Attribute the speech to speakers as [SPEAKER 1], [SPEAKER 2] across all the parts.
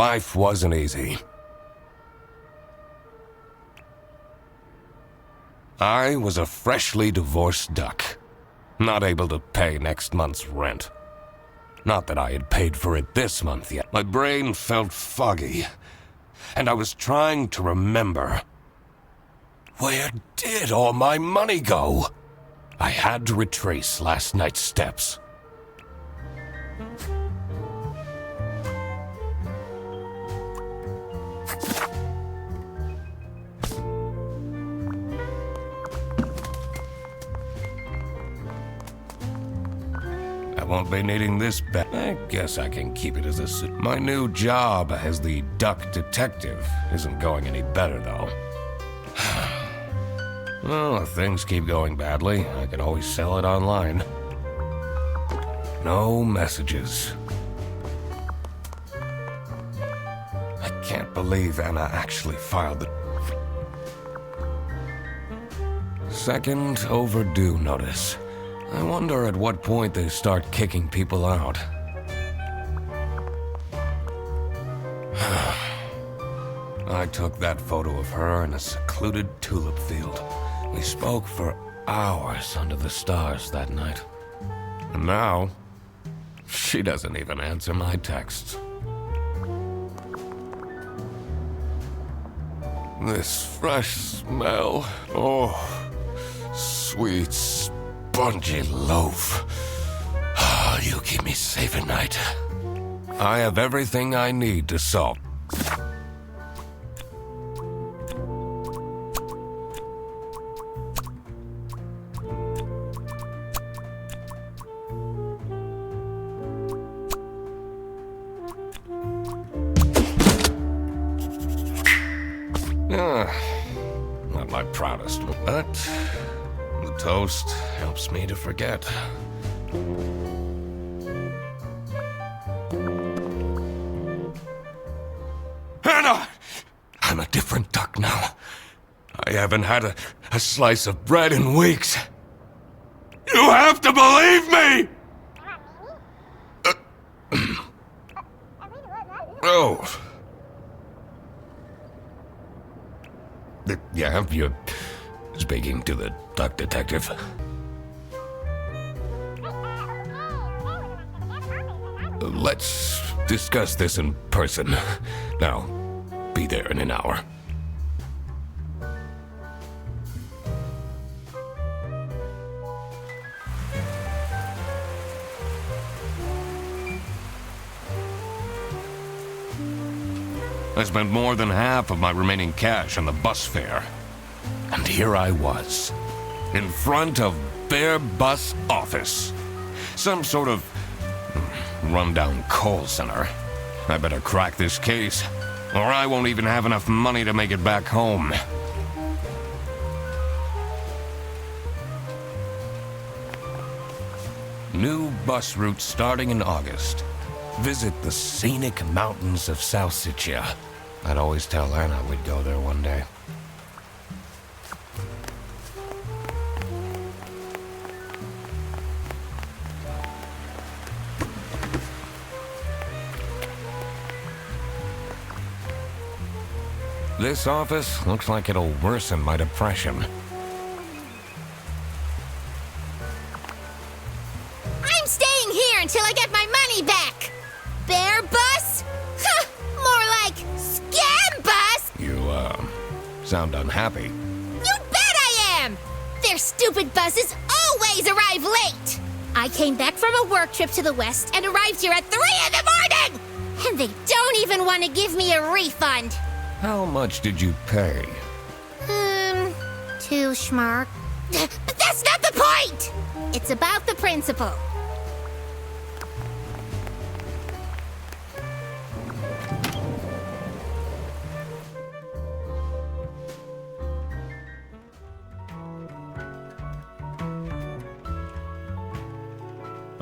[SPEAKER 1] Life wasn't easy. I was a freshly divorced duck, not able to pay next month's rent. Not that I had paid for it this month yet. My brain felt foggy, and I was trying to remember. Where did all my money go? I had to retrace last night's steps. I won't be needing this back. I guess I can keep it as a suit. My new job as the duck detective isn't going any better, though. Well, if things keep going badly, I can always sell it online. No messages. I can't believe Anna actually filed the second overdue notice. I wonder at what point they start kicking people out. I took that photo of her in a secluded tulip field. We spoke for hours under the stars that night. And now, she doesn't even answer my texts. This fresh smell. Oh, sweet, spongy loaf. Ah, you keep me safe at night. I have everything I need to solve. Not my proudest, but the toast helps me to forget. Hannah! I'm a different duck now. I haven't had a slice of bread in weeks. You have to believe me! Oh. Yeah, you're speaking to the duck detective. Let's discuss this in person. Now, be there in an hour. I spent more than half of my remaining cash on the bus fare. And here I was, in front of their bus office. Some sort of rundown call center. I better crack this case, or I won't even have enough money to make it back home. New bus route starting in August. Visit the scenic mountains of Salsiccia. I'd always tell Anna we'd go there one day. This office looks like it'll worsen my depression.
[SPEAKER 2] I'm staying here until I get my money back! Bear bus? Huh, more like scam bus!
[SPEAKER 1] You, sound unhappy.
[SPEAKER 2] You bet I am! Their stupid buses always arrive late! I came back from a work trip to the west and arrived here at 3 in the morning! And they don't even want to give me a refund.
[SPEAKER 1] How much did you pay?
[SPEAKER 2] 2 schmark. But that's not the point! It's about the principle.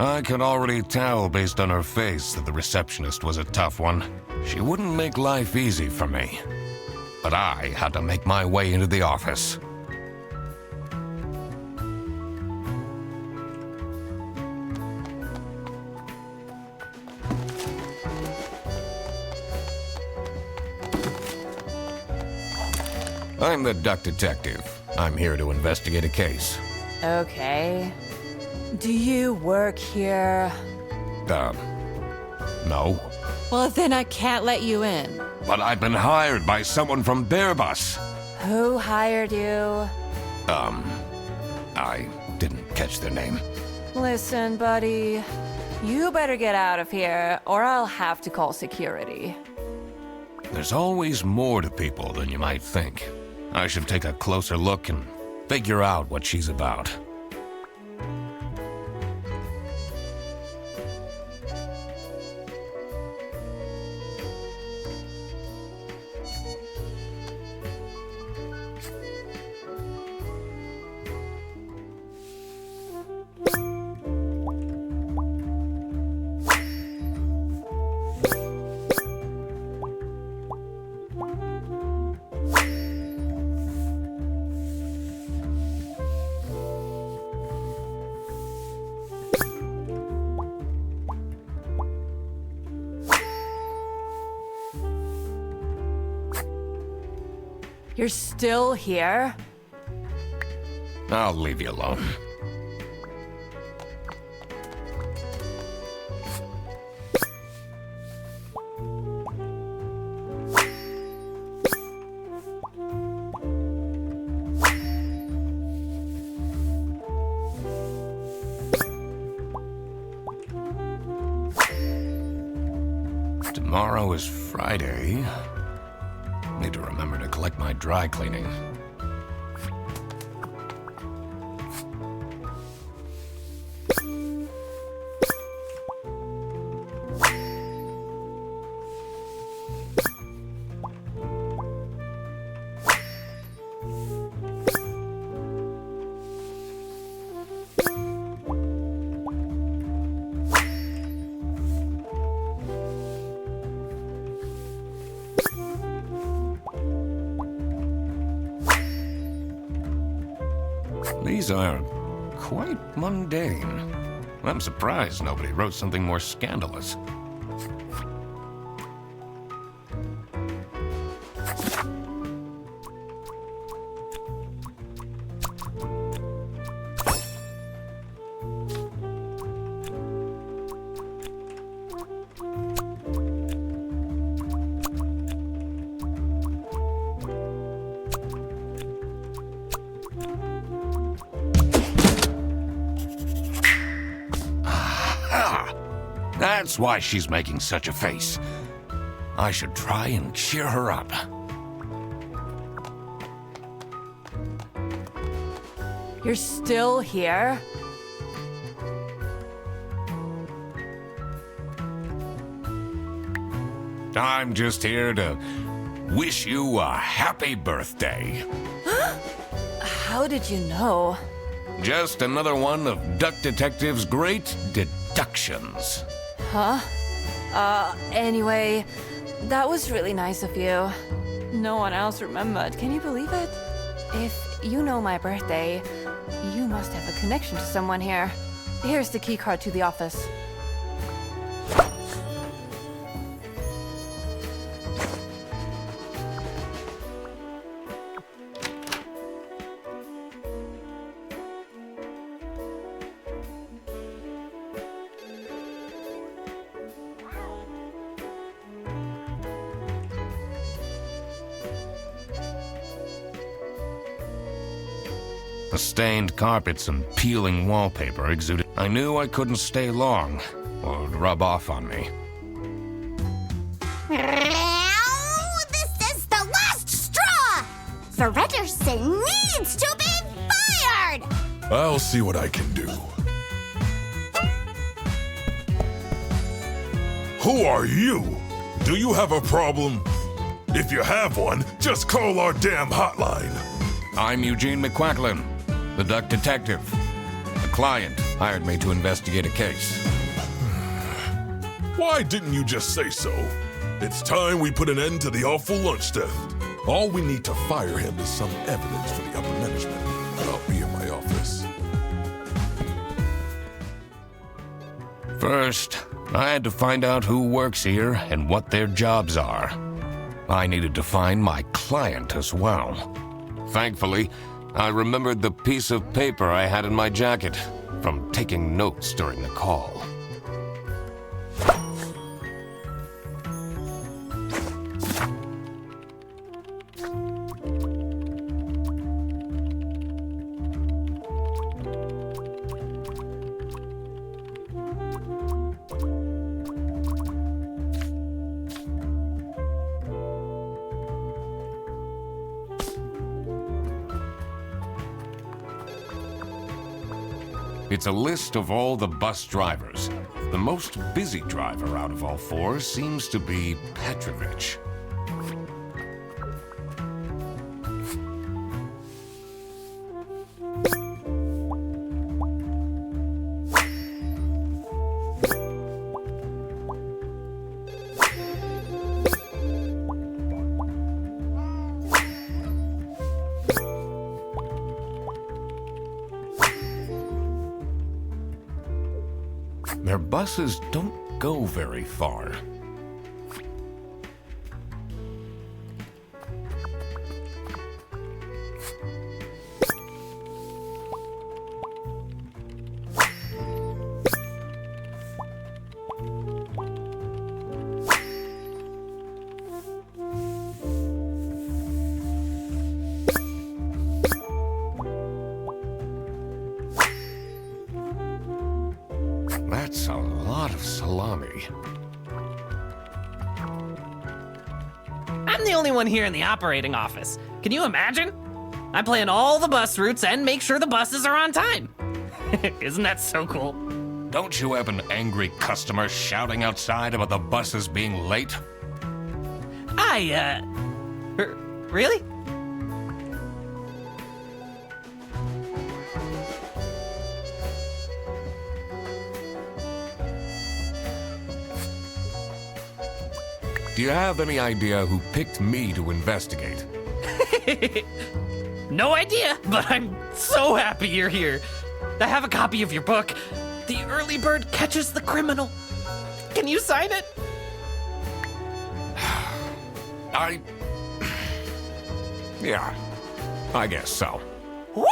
[SPEAKER 1] I could already tell based on her face that the receptionist was a tough one. She wouldn't make life easy for me. But I had to make my way into the office. I'm the duck detective. I'm here to investigate a case.
[SPEAKER 3] Okay. Do you work here?
[SPEAKER 1] No.
[SPEAKER 3] Well, then I can't let you in.
[SPEAKER 1] But I've been hired by someone from Bearbus.
[SPEAKER 3] Who hired you?
[SPEAKER 1] I didn't catch their name.
[SPEAKER 3] Listen, buddy. You better get out of here, or I'll have to call security.
[SPEAKER 1] There's always more to people than you might think. I should take a closer look and figure out what she's about.
[SPEAKER 3] You're still here?
[SPEAKER 1] I'll leave you alone. Tomorrow is Friday. Need to remember to collect my dry cleaning. These are quite mundane. I'm surprised nobody wrote something more scandalous. That's why she's making such a face. I should try and cheer her up.
[SPEAKER 3] You're still here?
[SPEAKER 1] I'm just here to wish you a happy birthday.
[SPEAKER 3] How did you know?
[SPEAKER 1] Just another one of Duck Detective's great deductions.
[SPEAKER 3] Huh? Anyway, that was really nice of you. No one else remembered. Can you believe it? If you know my birthday, you must have a connection to someone here. Here's the key card to the office.
[SPEAKER 1] The stained carpets and peeling wallpaper exuded. I knew I couldn't stay long, or it would rub off on me.
[SPEAKER 2] This is the last straw! Fredderson needs to be fired!
[SPEAKER 4] I'll see what I can do. Who are you? Do you have a problem? If you have one, just call our damn hotline.
[SPEAKER 1] I'm Eugene McQuacklin, the Duck Detective. A client hired me to investigate a case.
[SPEAKER 4] Why didn't you just say so? It's time we put an end to the awful lunch theft. All we need to fire him is some evidence for the upper management. I'll be in my office.
[SPEAKER 1] First, I had to find out who works here and what their jobs are. I needed to find my client as well. Thankfully, I remembered the piece of paper I had in my jacket from taking notes during the call. It's a list of all the bus drivers. The most busy driver out of all four seems to be Petrovich. Their buses don't go very far. That's a lot of salami.
[SPEAKER 5] I'm the only one here in the operating office. Can you imagine? I plan all the bus routes and make sure the buses are on time. Isn't that so cool?
[SPEAKER 1] Don't you have an angry customer shouting outside about the buses being late?
[SPEAKER 5] Really?
[SPEAKER 1] Do you have any idea who picked me to investigate?
[SPEAKER 5] No idea, but I'm so happy you're here. I have a copy of your book, The Early Bird Catches the Criminal. Can you sign it?
[SPEAKER 1] Yeah, I guess so.
[SPEAKER 5] Woo!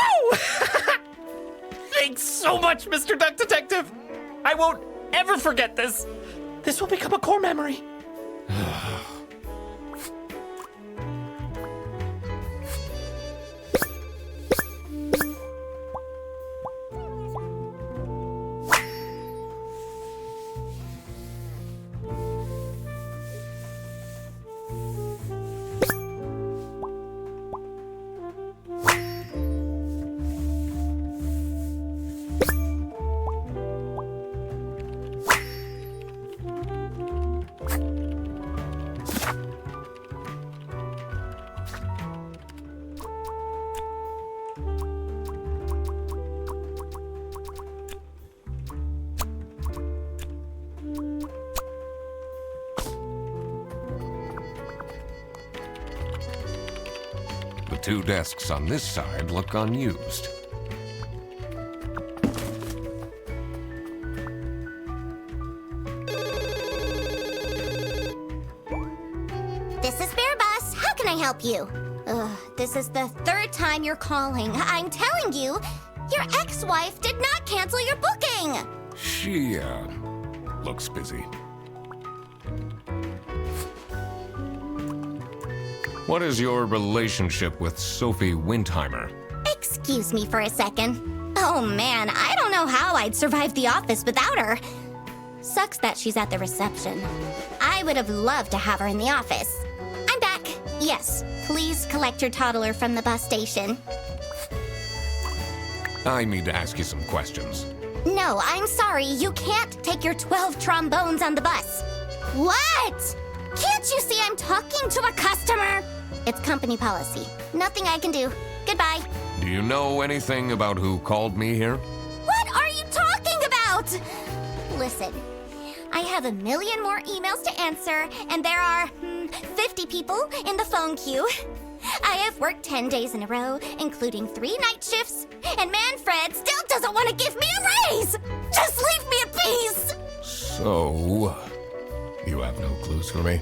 [SPEAKER 5] Thanks so much, Mr. Duck Detective. I won't ever forget this. This will become a core memory.
[SPEAKER 1] The two desks on this side look unused.
[SPEAKER 2] This is Bear Bus. How can I help you? This is the third time you're calling. I'm telling you, your ex-wife did not cancel your booking.
[SPEAKER 1] She, looks busy. What is your relationship with Sophie Windheimer?
[SPEAKER 2] Excuse me for a second. Oh man, I don't know how I'd survive the office without her. Sucks that she's at the reception. I would have loved to have her in the office. I'm back. Yes, please collect your toddler from the bus station.
[SPEAKER 1] I need to ask you some questions.
[SPEAKER 2] No, I'm sorry. You can't take your 12 trombones on the bus. What? Can't you see I'm talking to a customer? It's company policy. Nothing I can do. Goodbye.
[SPEAKER 1] Do you know anything about who called me here?
[SPEAKER 2] What are you talking about? Listen, I have a million more emails to answer, and there are 50 people in the phone queue. I have worked 10 days in a row, including 3 night shifts, and Manfred still doesn't want to give me a raise! Just leave me in peace!
[SPEAKER 1] So, you have no clues for me?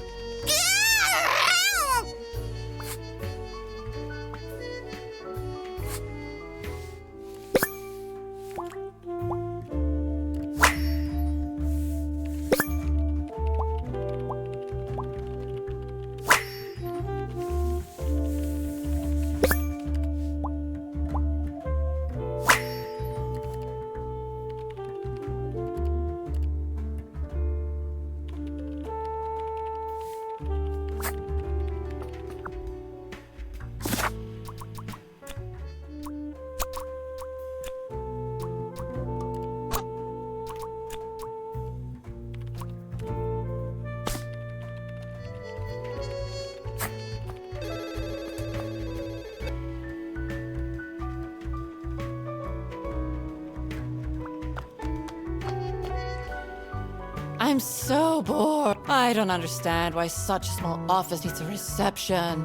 [SPEAKER 3] I'm so bored. I don't understand why such a small office needs a reception.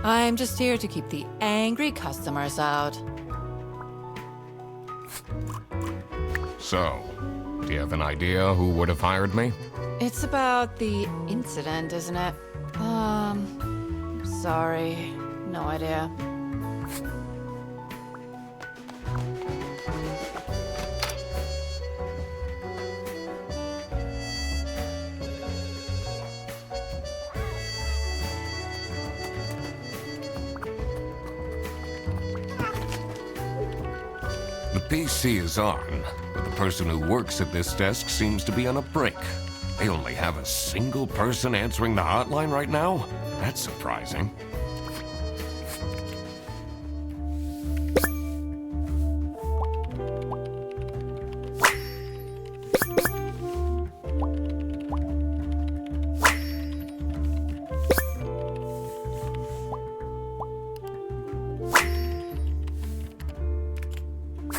[SPEAKER 3] I'm just here to keep the angry customers out.
[SPEAKER 1] So, do you have an idea who would have hired me?
[SPEAKER 3] It's about the incident, isn't it? Sorry. No idea.
[SPEAKER 1] The PC is on, but the person who works at this desk seems to be on a break. They only have a single person answering the hotline right now? That's surprising.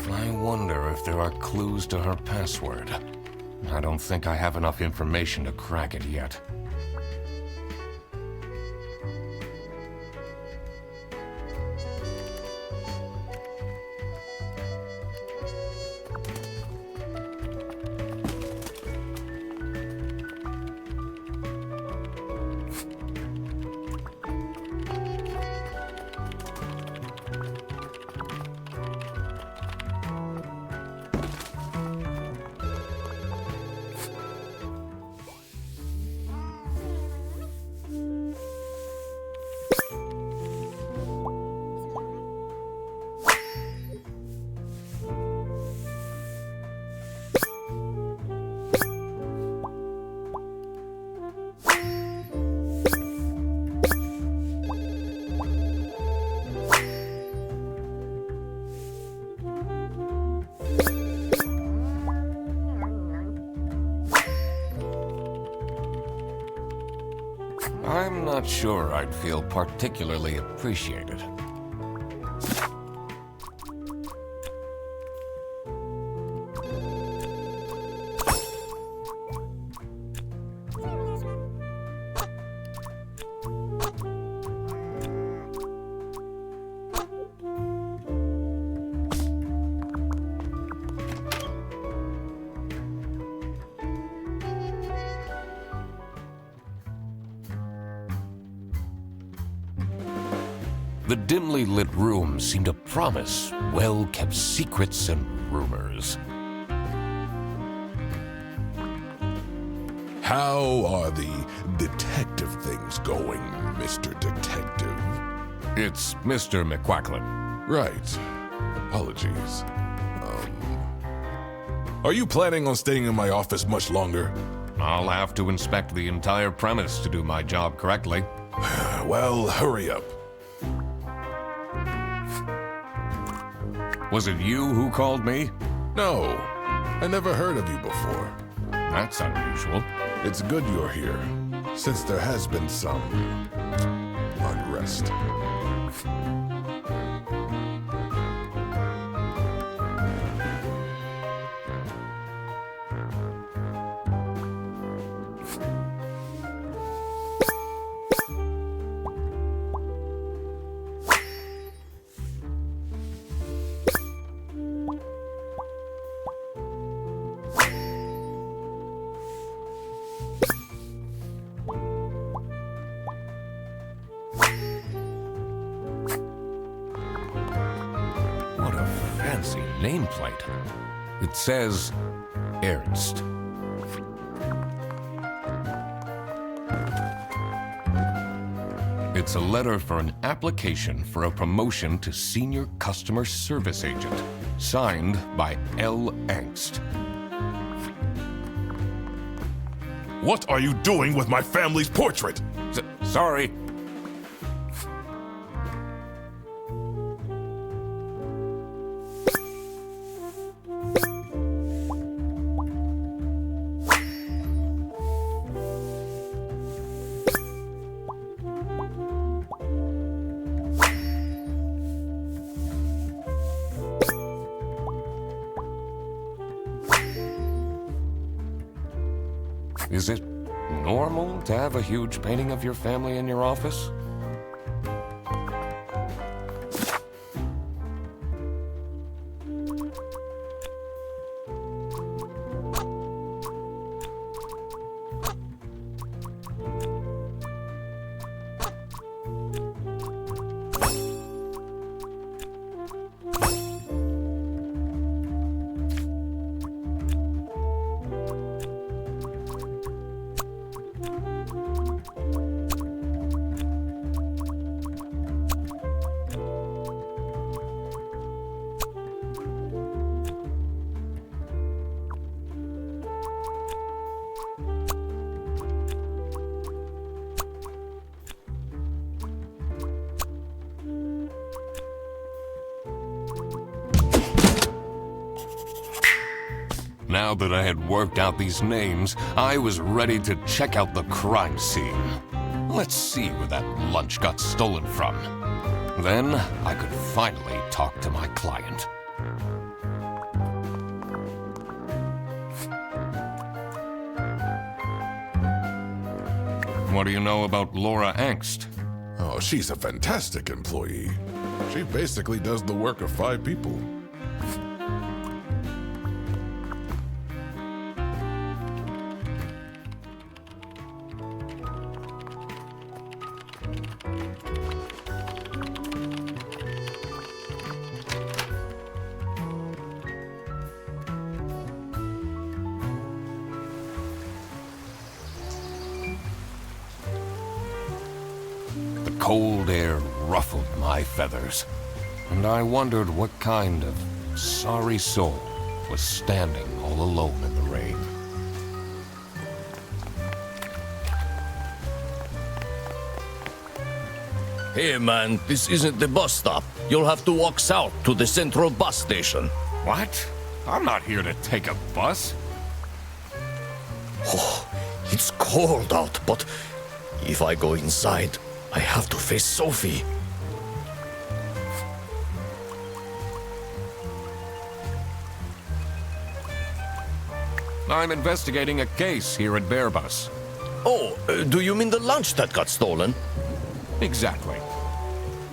[SPEAKER 1] I wonder if there are clues to her password. I don't think I have enough information to crack it yet. I'm not sure I'd feel particularly appreciated. The dimly lit room seemed to promise well-kept secrets and rumors.
[SPEAKER 4] How are the detective things going, Mr. Detective?
[SPEAKER 1] It's Mr. McQuacklin.
[SPEAKER 4] Right. Apologies. Are you planning on staying in my office much longer?
[SPEAKER 1] I'll have to inspect the entire premise to do my job correctly.
[SPEAKER 4] Well, hurry up.
[SPEAKER 1] Was it you who called me?
[SPEAKER 4] No, I never heard of you before.
[SPEAKER 1] That's unusual.
[SPEAKER 4] It's good you're here, since there has been some unrest.
[SPEAKER 1] What a fancy nameplate. It says Ernst. It's a letter for an application for a promotion to Senior Customer Service Agent, signed by L. Angst.
[SPEAKER 4] What are you doing with my family's portrait?
[SPEAKER 1] Sorry. Is it normal to have a huge painting of your family in your office? Now that I had worked out these names, I was ready to check out the crime scene. Let's see where that lunch got stolen from. Then I could finally talk to my client. What do you know about Laura Angst?
[SPEAKER 4] Oh, she's a fantastic employee. She basically does the work of 5 people.
[SPEAKER 1] The cold air ruffled my feathers, and I wondered what kind of sorry soul was standing all alone in the rain.
[SPEAKER 6] Hey man, this isn't the bus stop. You'll have to walk south to the central bus station.
[SPEAKER 1] What? I'm not here to take a bus.
[SPEAKER 6] Oh, it's cold out, but if I go inside, I have to face Sophie.
[SPEAKER 1] I'm investigating a case here at Bearbus.
[SPEAKER 6] Oh, do you mean the lunch that got stolen?
[SPEAKER 1] Exactly.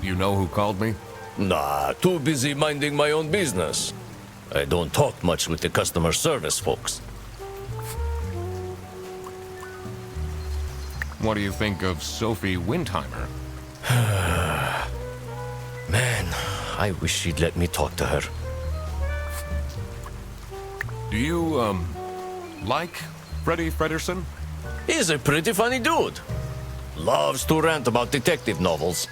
[SPEAKER 1] You know who called me?
[SPEAKER 6] Nah, too busy minding my own business. I don't talk much with the customer service folks.
[SPEAKER 1] What do you think of Sophie Windheimer?
[SPEAKER 6] Man, I wish she'd let me talk to her.
[SPEAKER 1] Do you, like Freddie Frederson?
[SPEAKER 6] He's a pretty funny dude. Loves to rant about detective novels.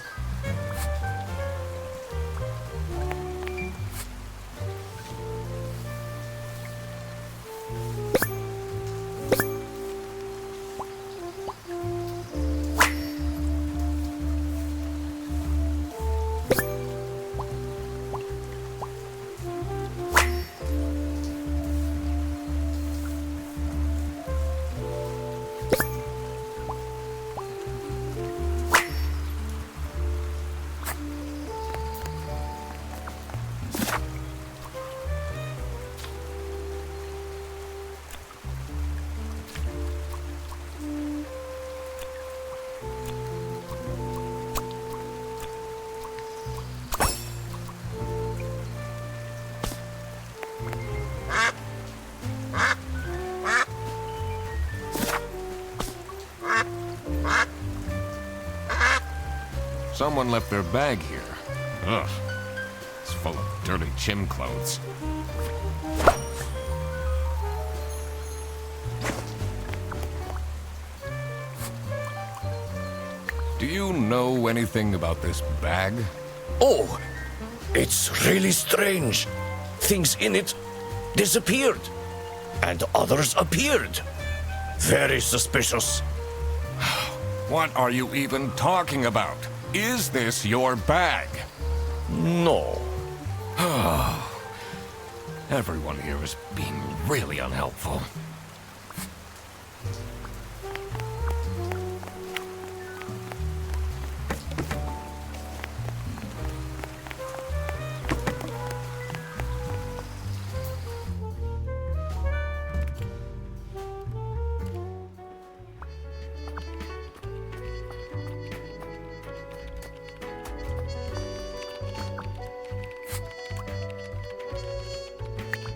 [SPEAKER 1] Someone left their bag here. Ugh. It's full of dirty gym clothes. Do you know anything about this bag?
[SPEAKER 6] Oh, it's really strange. Things in it disappeared, and others appeared. Very suspicious.
[SPEAKER 1] What are you even talking about? Is this your bag?
[SPEAKER 6] No.
[SPEAKER 1] Everyone here is being really unhelpful.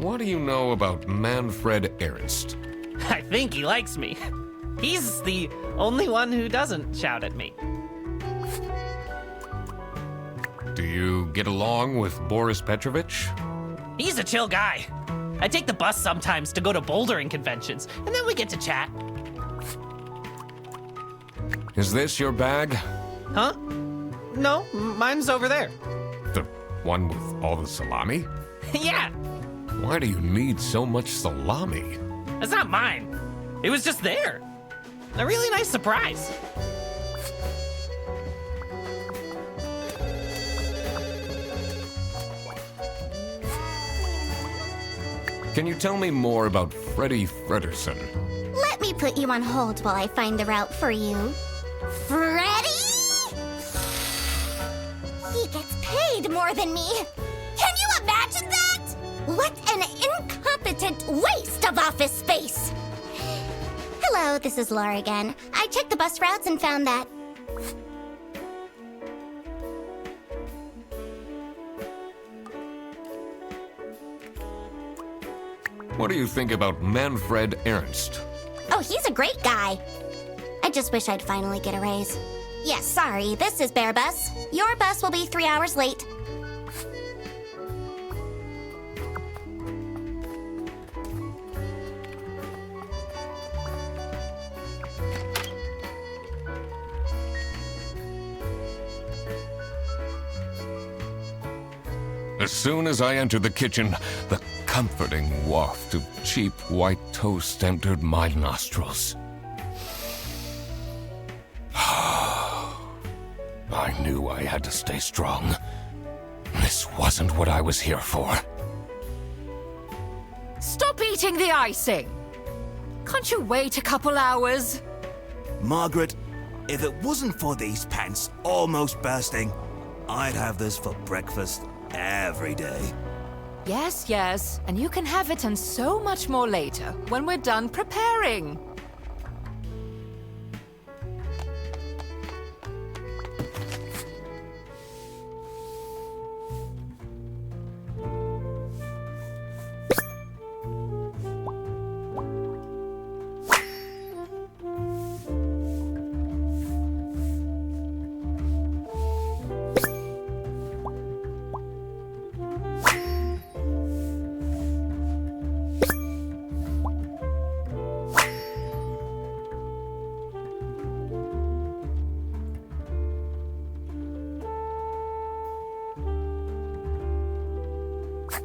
[SPEAKER 1] What do you know about Manfred Ernst?
[SPEAKER 5] I think he likes me. He's the only one who doesn't shout at me.
[SPEAKER 1] Do you get along with Boris Petrovich?
[SPEAKER 5] He's a chill guy. I take the bus sometimes to go to bouldering conventions, and then we get to chat.
[SPEAKER 1] Is this your bag?
[SPEAKER 5] Huh? No, mine's over there.
[SPEAKER 1] The one with all the salami?
[SPEAKER 5] Yeah,
[SPEAKER 1] Why do you need so much salami?
[SPEAKER 5] it's not mine. It was just there. A really nice surprise.
[SPEAKER 1] Can you tell me more about Freddy Fredersen?
[SPEAKER 2] Let me put you on hold while I find the route for you. Freddy? He gets paid more than me. Can you imagine that? What an incompetent waste of office space. Hello, this is Laura again. I checked the bus routes and found that.
[SPEAKER 1] What do you think about Manfred Ernst?
[SPEAKER 2] Oh, he's a great guy. I just wish I'd finally get a raise. Yes, sorry, this is Bear Bus. Your bus will be 3 hours late.
[SPEAKER 1] As soon as I entered the kitchen, the comforting waft of cheap white toast entered my nostrils. I knew I had to stay strong. This wasn't what I was here for.
[SPEAKER 7] Stop eating the icing! Can't you wait a couple hours?
[SPEAKER 8] Margaret, if it wasn't for these pants almost bursting, I'd have this for breakfast every day.
[SPEAKER 7] Yes, yes, and you can have it and so much more later, when we're done preparing.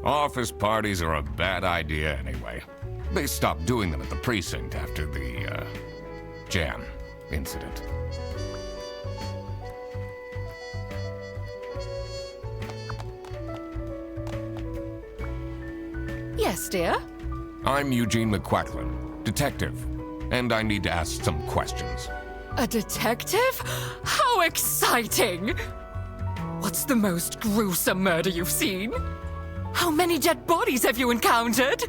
[SPEAKER 1] Office parties are a bad idea anyway. They stopped doing them at the precinct after the, jam incident.
[SPEAKER 7] Yes, dear?
[SPEAKER 1] I'm Eugene McQuacklin, detective, and I need to ask some questions.
[SPEAKER 7] A detective? How exciting! What's the most gruesome murder you've seen? How many dead bodies have you encountered?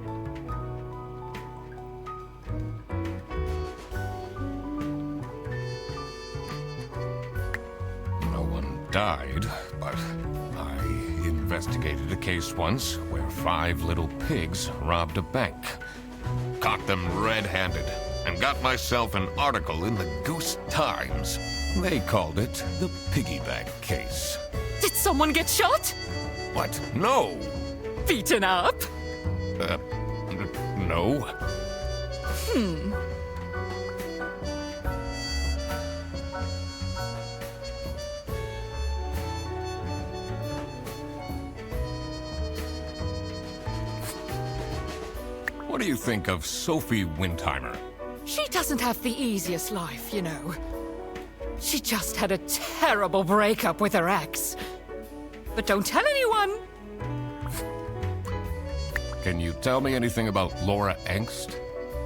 [SPEAKER 1] No one died, but I investigated a case once where 5 little pigs robbed a bank. Caught them red-handed and got myself an article in the Goose Times. They called it the piggy bank case.
[SPEAKER 7] Did someone get shot?
[SPEAKER 1] What? No!
[SPEAKER 7] Beaten up?
[SPEAKER 1] No. What do you think of Sophie Windheimer?
[SPEAKER 7] She doesn't have the easiest life, you know. She just had a terrible breakup with her ex. But don't tell anyone.
[SPEAKER 1] Can you tell me anything about Laura Engst?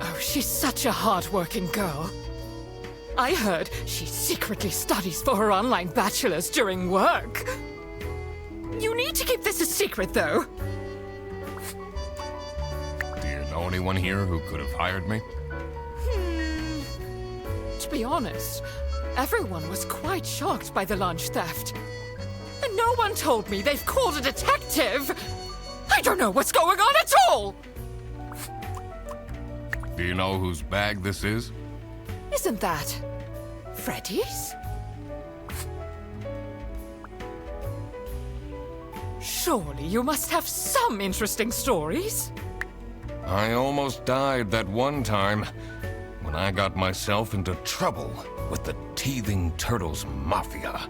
[SPEAKER 7] Oh, she's such a hard-working girl. I heard she secretly studies for her online bachelor's during work. You need to keep this a secret, though.
[SPEAKER 1] Do you know anyone here who could have hired me?
[SPEAKER 7] To be honest, everyone was quite shocked by the lunch theft. And no one told me they've called a detective. I don't know what's going on at all!
[SPEAKER 1] Do you know whose bag this is?
[SPEAKER 7] Isn't that Freddy's? Surely you must have some interesting stories.
[SPEAKER 1] I almost died that one time when I got myself into trouble with the Teething Turtles Mafia.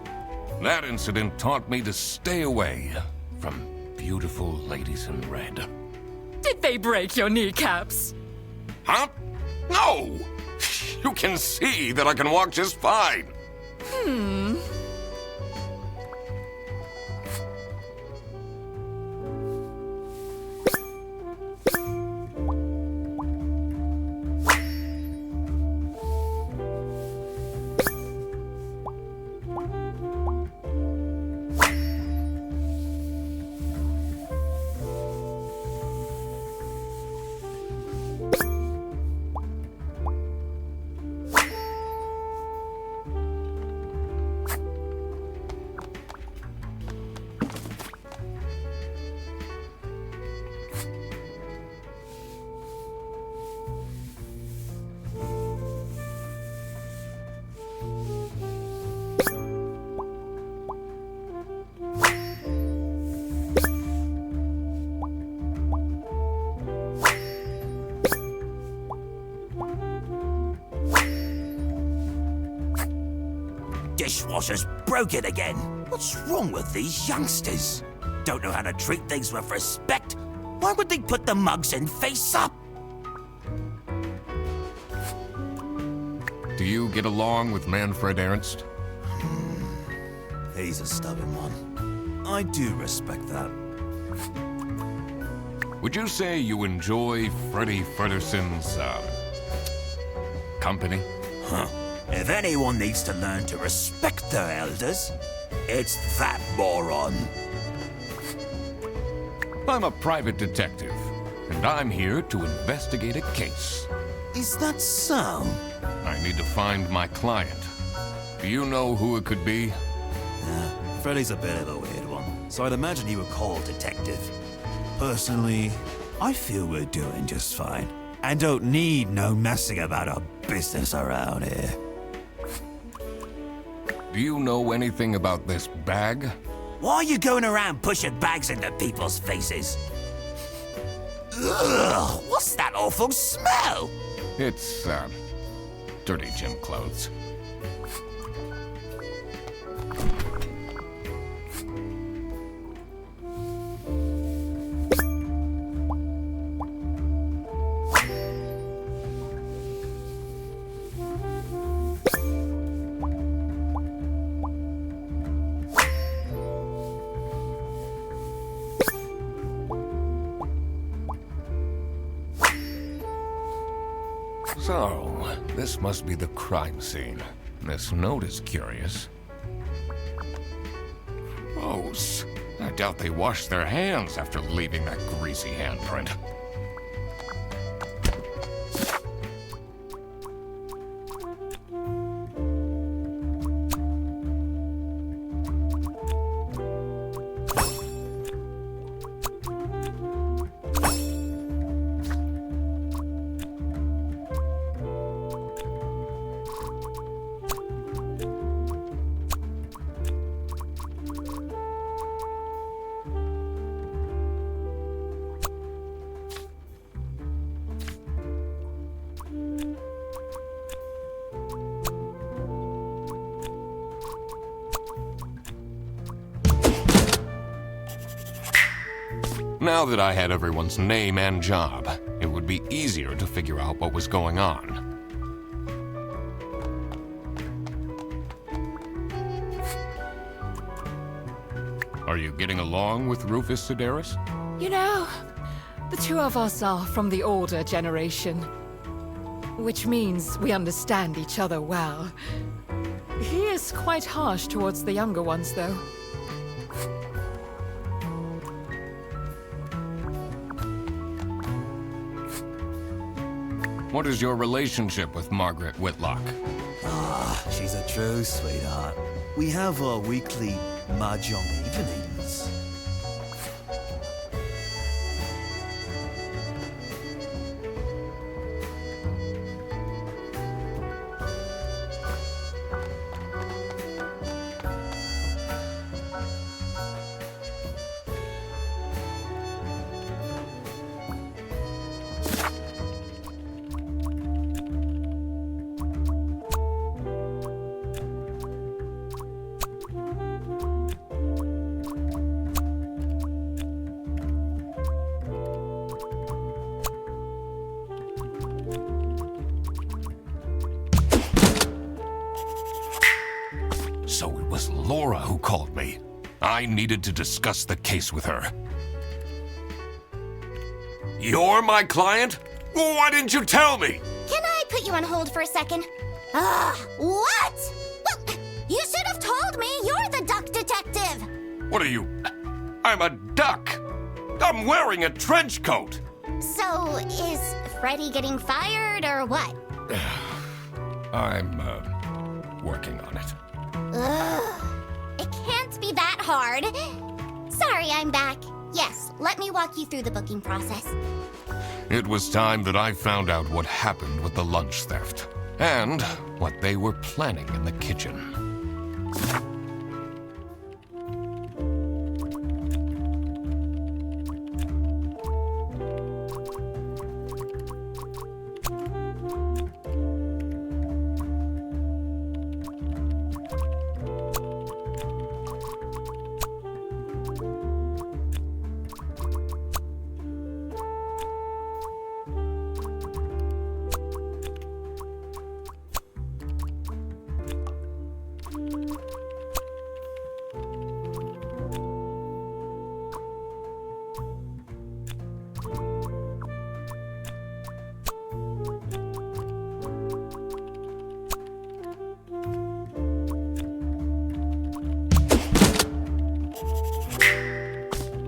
[SPEAKER 1] That incident taught me to stay away from beautiful ladies in red.
[SPEAKER 7] Did they break your kneecaps?
[SPEAKER 1] Huh? No! You can see that I can walk just fine.
[SPEAKER 8] Dishwasher's broken again. What's wrong with these youngsters? Don't know how to treat things with respect? Why would they put the mugs in face up?
[SPEAKER 1] Do you get along with Manfred Ernst?
[SPEAKER 8] He's a stubborn one. I do respect that.
[SPEAKER 1] Would you say you enjoy Freddy Frederson's, company?
[SPEAKER 8] Huh. If anyone needs to learn to respect their elders, it's that moron.
[SPEAKER 1] I'm a private detective, and I'm here to investigate a case.
[SPEAKER 8] Is that so?
[SPEAKER 1] I need to find my client. Do you know who it could be?
[SPEAKER 8] Freddy's a bit of a weird one, so I'd imagine you would call detective. Personally, I feel we're doing just fine, and don't need no messing about our business around here.
[SPEAKER 1] Do you know anything about this bag?
[SPEAKER 8] Why are you going around pushing bags into people's faces? Ugh, what's that awful smell?
[SPEAKER 1] It's, dirty gym clothes. So, this must be the crime scene. This note is curious. Gross. I doubt they washed their hands after leaving that greasy handprint. Now that I had everyone's name and job, it would be easier to figure out what was going on. Are you getting along with Rufus Sedaris?
[SPEAKER 7] You know, the two of us are from the older generation, which means we understand each other well. He is quite harsh towards the younger ones, though.
[SPEAKER 1] What is your relationship with Margaret Whitlock?
[SPEAKER 8] She's a true sweetheart. We have our weekly mahjong evenings.
[SPEAKER 1] It was Laura who called me. I needed to discuss the case with her. You're my client? Why didn't you tell me?
[SPEAKER 2] Can I put you on hold for a second? What? Well, you should have told me. You're the duck detective.
[SPEAKER 1] What are you? I'm a duck. I'm wearing a trench coat.
[SPEAKER 2] So, is Freddy getting fired or what?
[SPEAKER 1] I'm, working on it.
[SPEAKER 2] Ugh. It can't be that hard. Sorry, I'm back. Yes, let me walk you through the booking process.
[SPEAKER 1] It was time that I found out what happened with the lunch theft and what they were planning in the kitchen.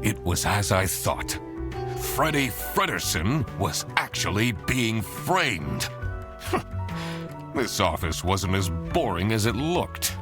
[SPEAKER 1] It was as I thought. Freddy Fredersen was actually being framed. This office wasn't as boring as it looked.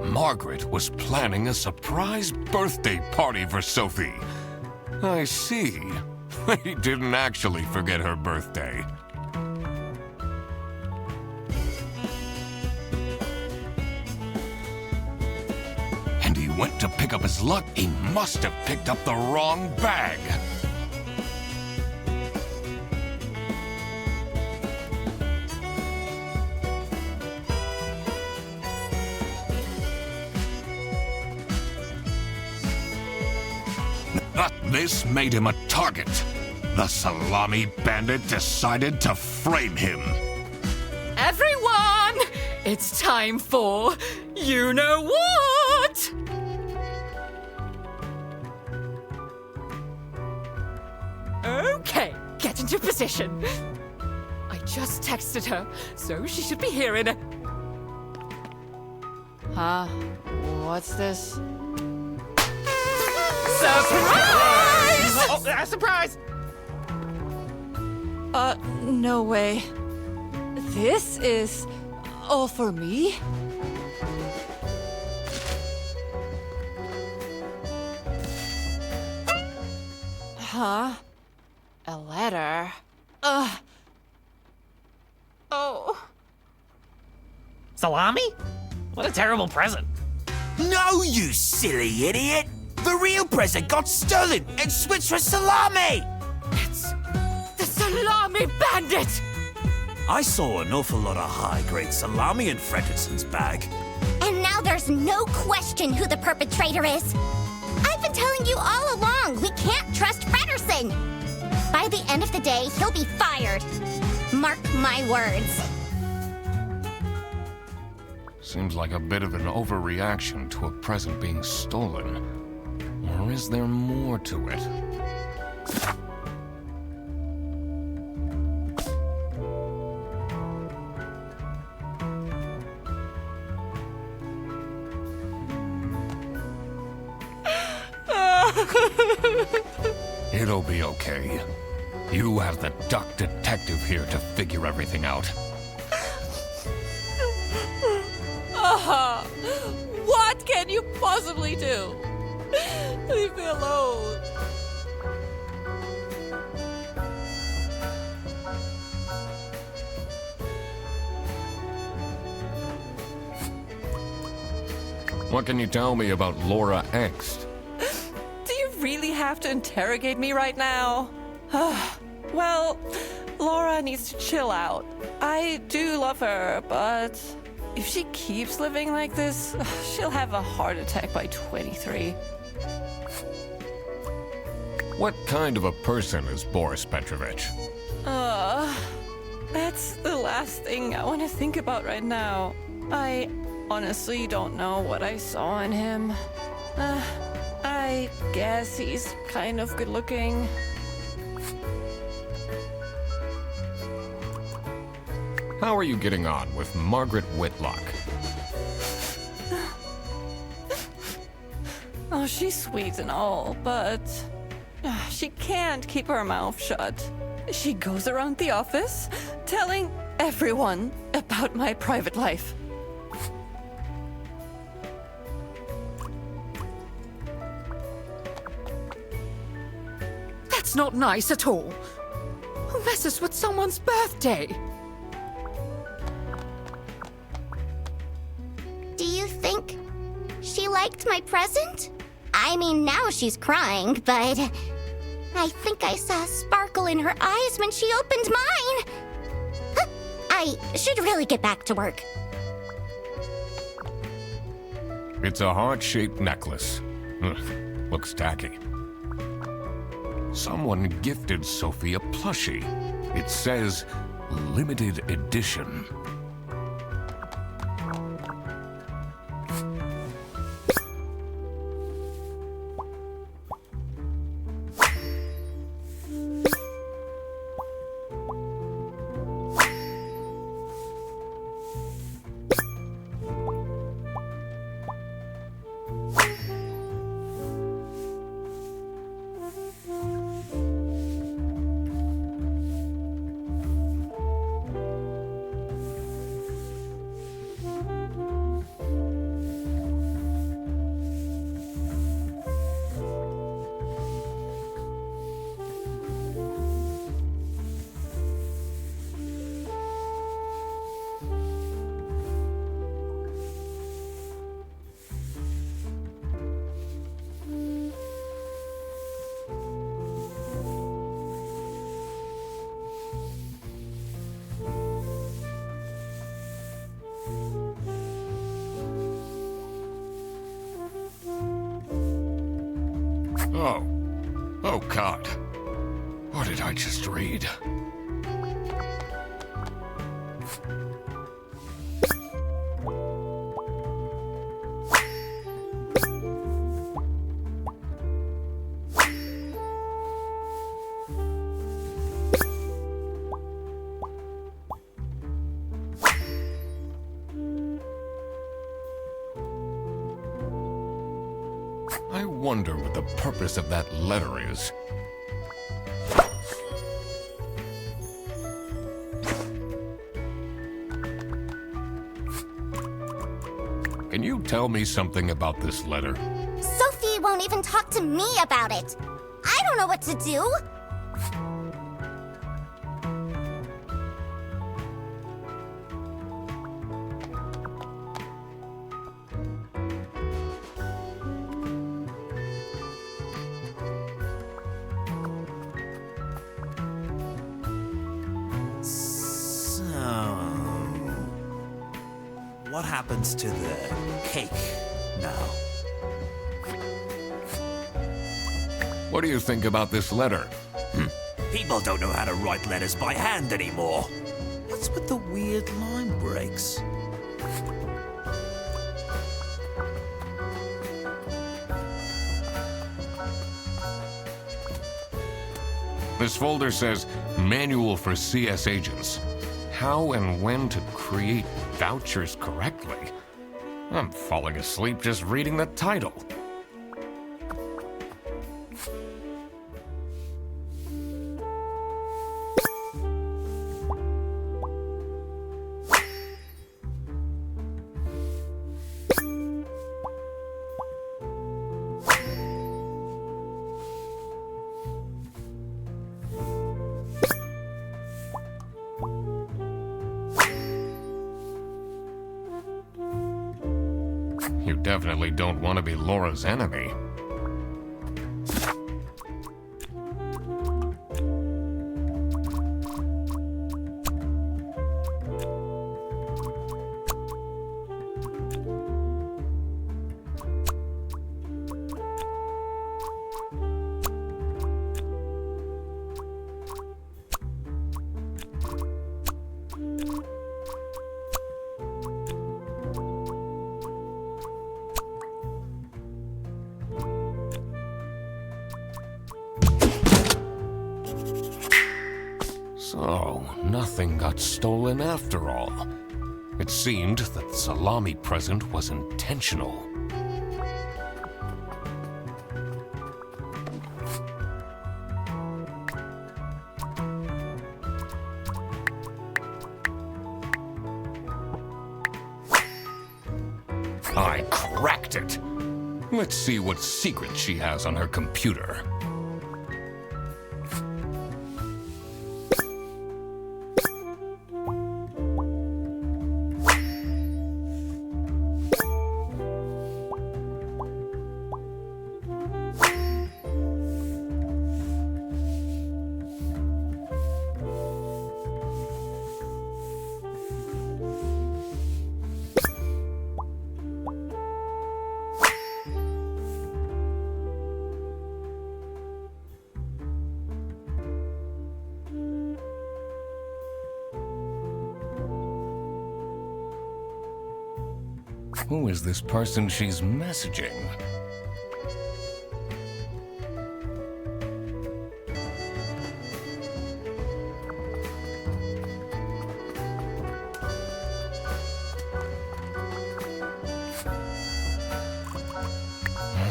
[SPEAKER 1] Margaret was planning a surprise birthday party for Sophie. I see. He didn't actually forget her birthday. And he went to pick up his luck. He must have picked up the wrong bag. This made him a target. The salami bandit decided to frame him.
[SPEAKER 7] Everyone! It's time for you know what! Okay, get into position. I just texted her, so she should be here in a...
[SPEAKER 3] Huh? What's this?
[SPEAKER 7] Surprise!
[SPEAKER 5] Oh, surprise!
[SPEAKER 3] No way. This is all for me? Huh? A letter? Oh.
[SPEAKER 5] Salami? What a terrible present.
[SPEAKER 8] No, you silly idiot! The real present got stolen and switched for salami!
[SPEAKER 7] It's the salami bandit!
[SPEAKER 8] I saw an awful lot of high-grade salami in Fredersen's bag.
[SPEAKER 2] And now there's no question who the perpetrator is. I've been telling you all along, we can't trust Fredersen. By the end of the day, he'll be fired. Mark my words.
[SPEAKER 1] Seems like a bit of an overreaction to a present being stolen. Or is there more to it? It'll be okay. You have the duck detective here to figure everything out.
[SPEAKER 3] What can you possibly do? Leave me alone.
[SPEAKER 1] What can you tell me about Laura Ext?
[SPEAKER 3] Do you really have to interrogate me right now? Well, Laura needs to chill out. I do love her, but if she keeps living like this, she'll have a heart attack by 23.
[SPEAKER 1] What kind of a person is Boris Petrovich?
[SPEAKER 3] That's the last thing I want to think about right now. I honestly don't know what I saw in him. I guess he's kind of good looking.
[SPEAKER 1] How are you getting on with Margaret Whitlock?
[SPEAKER 3] Oh, she's sweet and all, but she can't keep her mouth shut. She goes around the office telling everyone about my private life.
[SPEAKER 7] That's not nice at all. Who messes with someone's birthday?
[SPEAKER 2] Do you think she liked my present? I mean, now she's crying, but I think I saw a sparkle in her eyes when she opened mine. Huh, I should really get back to work.
[SPEAKER 1] It's a heart-shaped necklace. Ugh, looks tacky. Someone gifted Sophie a plushie. It says, limited edition. Oh God. What did I just read? I wonder what the purpose of that letter is. Can you tell me something about this letter?
[SPEAKER 2] Sophie won't even talk to me about it. I don't know what to do.
[SPEAKER 8] What happens to the cake now?
[SPEAKER 1] What do you think about this letter?
[SPEAKER 8] People don't know how to write letters by hand anymore. What's with the weird line breaks?
[SPEAKER 1] This folder says Manual for CS Agents. How and when to create vouchers correctly. I'm falling asleep just reading the title. You definitely don't want to be Laura's enemy. So, nothing got stolen after all. It seemed that the salami present was intentional. I cracked it! Let's see what secret she has on her computer. Who is this person she's messaging?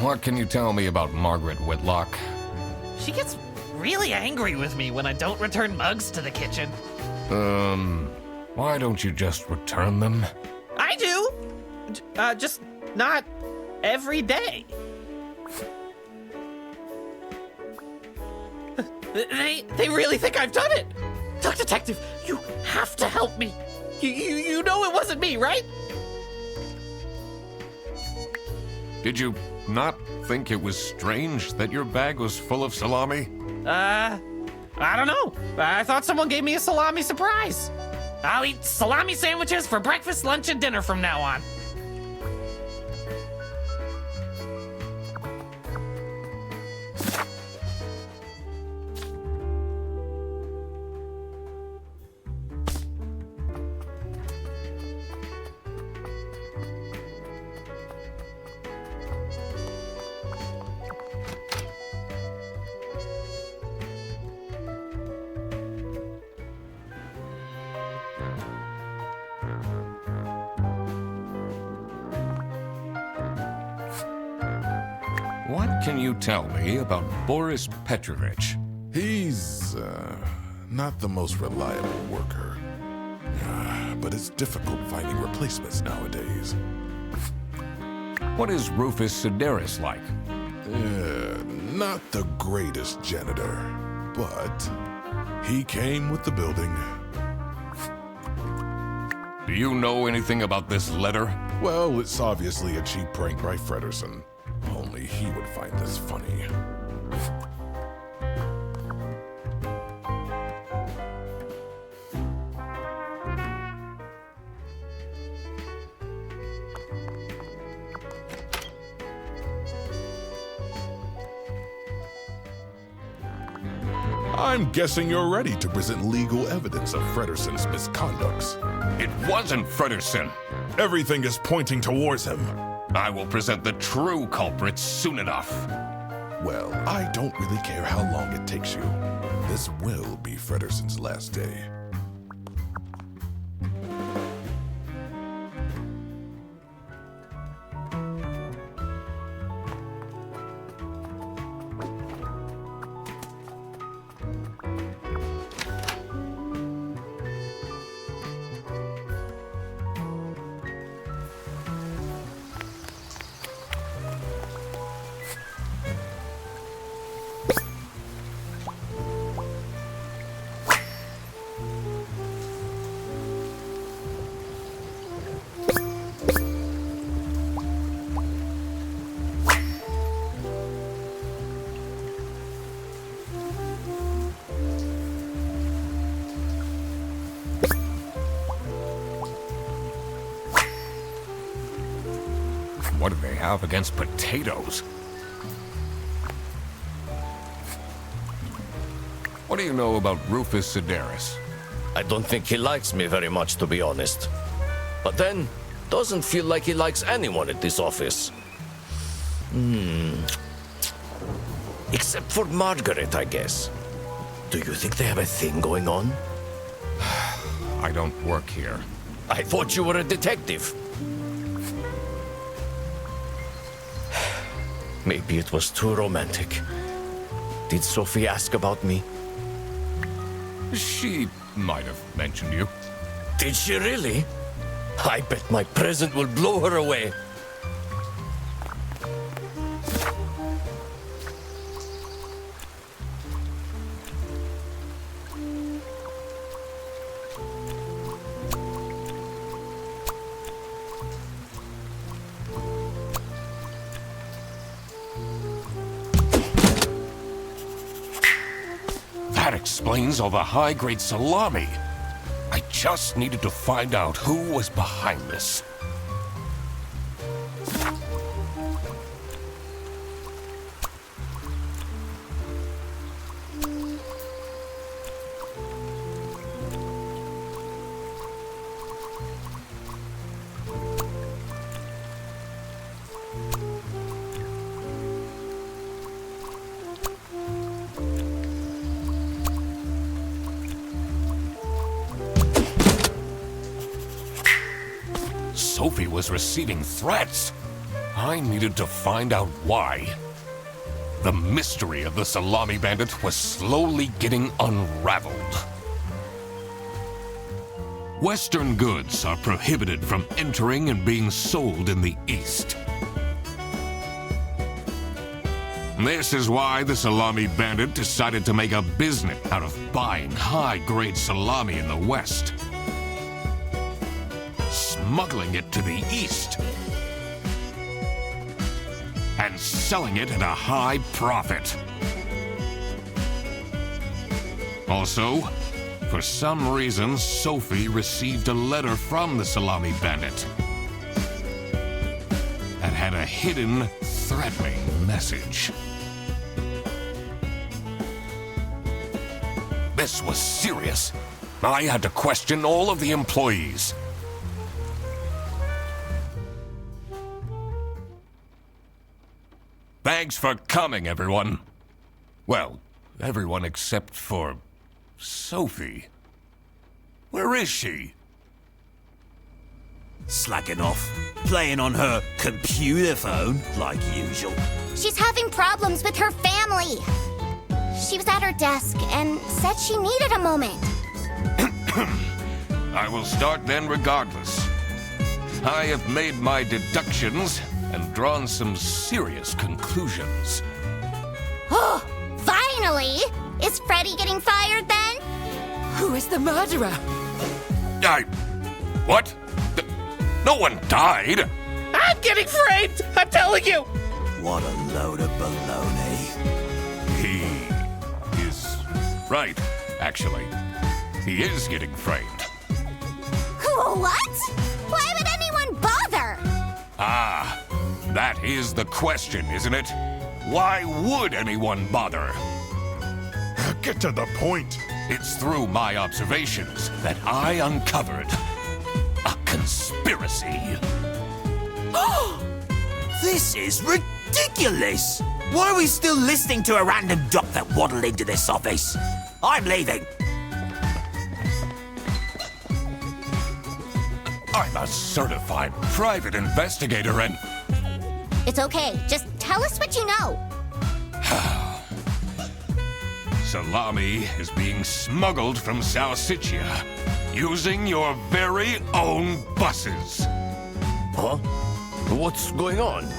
[SPEAKER 1] What can you tell me about Margaret Whitlock?
[SPEAKER 5] She gets really angry with me when I don't return mugs to the kitchen.
[SPEAKER 1] Why don't you just return them?
[SPEAKER 5] I do! Just not every day. They really think I've done it! Duck Detective, you have to help me! You know it wasn't me, right?
[SPEAKER 1] Did you not think it was strange that your bag was full of salami?
[SPEAKER 5] I don't know. I thought someone gave me a salami surprise. I'll eat salami sandwiches for breakfast, lunch, and dinner from now on.
[SPEAKER 1] What can you tell me about Boris Petrovich?
[SPEAKER 4] He's, not the most reliable worker. But it's difficult finding replacements nowadays.
[SPEAKER 1] What is Rufus Sedaris like?
[SPEAKER 4] Not the greatest janitor, but he came with the building.
[SPEAKER 1] Do you know anything about this letter?
[SPEAKER 4] Well, it's obviously a cheap prank by Frederson. Only he would find this funny. I'm guessing you're ready to present legal evidence of Frederson's misconducts.
[SPEAKER 1] It wasn't Frederson.
[SPEAKER 4] Everything is pointing towards him.
[SPEAKER 1] I will present the true culprits soon enough.
[SPEAKER 4] Well, I don't really care how long it takes you. This will be Frederson's last day.
[SPEAKER 1] What do they have against potatoes? What do you know about Rufus Sedaris?
[SPEAKER 6] I don't think he likes me very much, to be honest. But then, doesn't feel like he likes anyone at this office. Except for Margaret, I guess. Do you think they have a thing going on?
[SPEAKER 1] I don't work here.
[SPEAKER 6] I thought you were a detective. Maybe it was too romantic. Did Sophie ask about me?
[SPEAKER 1] She might have mentioned you.
[SPEAKER 6] Did she really? I bet my present will blow her away.
[SPEAKER 1] That explains all the high-grade salami. I just needed to find out who was behind this. Sophie was receiving threats. I needed to find out why. The mystery of the salami bandit was slowly getting unraveled. Western goods are prohibited from entering and being sold in the East. This is why the salami bandit decided to make a business out of buying high-grade salami in the West, smuggling it to the East, and selling it at a high profit. Also, for some reason, Sophie received a letter from the salami bandit that had a hidden, threatening message. This was serious. I had to question all of the employees. Thanks for coming, everyone. Well, everyone except for Sophie. Where is she?
[SPEAKER 8] Slacking off, playing on her computer phone like usual.
[SPEAKER 2] She's having problems with her family. She was at her desk and said she needed a moment.
[SPEAKER 1] I will start then regardless. I have made my deductions and drawn some serious conclusions.
[SPEAKER 2] Oh, finally! Is Freddy getting fired then?
[SPEAKER 7] Who is the murderer?
[SPEAKER 1] What? No one died!
[SPEAKER 5] I'm getting framed! I'm telling you!
[SPEAKER 8] What a load of baloney.
[SPEAKER 1] He is right, actually. He is getting framed.
[SPEAKER 2] What? Why would anyone bother?
[SPEAKER 1] Ah, that is the question, isn't it? Why would anyone bother?
[SPEAKER 4] Get to the point.
[SPEAKER 1] It's through my observations that I uncovered a conspiracy.
[SPEAKER 8] This is ridiculous! Why are we still listening to a random doc that waddled into this office? I'm leaving.
[SPEAKER 1] I'm a certified private investigator and...
[SPEAKER 2] It's okay. Just tell us what you know.
[SPEAKER 1] Salami is being smuggled from Salsiccia using your very own buses.
[SPEAKER 6] Huh? What's going on?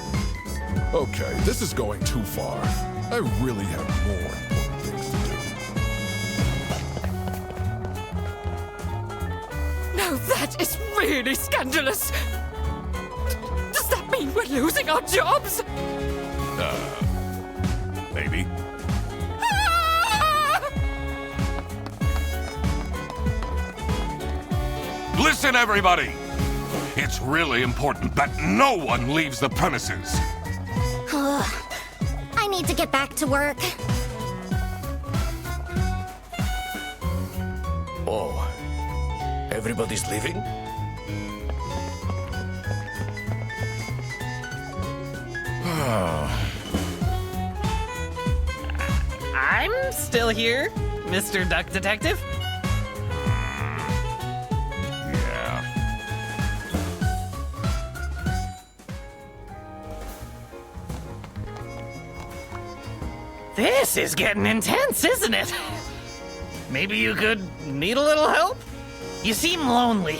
[SPEAKER 4] Okay, this is going too far. I really have more important things to do.
[SPEAKER 7] Now that is really scandalous. Does that mean we're losing our jobs?
[SPEAKER 1] Maybe.
[SPEAKER 7] Ah!
[SPEAKER 1] Listen, everybody! It's really important that no one leaves the premises.
[SPEAKER 2] I need to get back to work.
[SPEAKER 6] Oh, everybody's leaving?
[SPEAKER 5] I'm still here, Mr. Duck Detective.
[SPEAKER 1] Yeah.
[SPEAKER 5] This is getting intense, isn't it? Maybe you could need a little help? You seem lonely.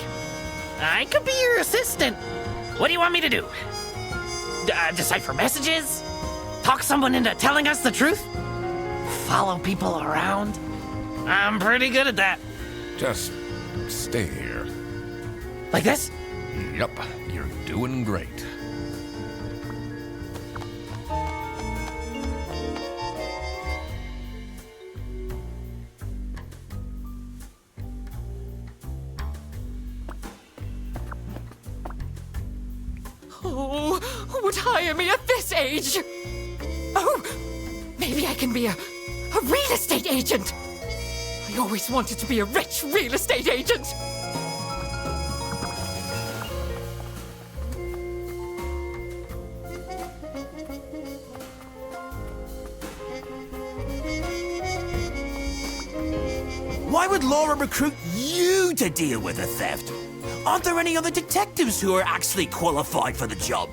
[SPEAKER 5] I could be your assistant. What do you want me to do? Decipher messages? Talk someone into telling us the truth? Follow people around? I'm pretty good at that.
[SPEAKER 1] Just stay here.
[SPEAKER 5] Like this?
[SPEAKER 1] Yup, you're doing great.
[SPEAKER 7] Oh, who would hire me at this age? Oh, maybe I can be a real estate agent. I always wanted to be a rich real estate agent.
[SPEAKER 8] Why would Laura recruit you to deal with the theft? Aren't there any other detectives who are actually qualified for the job?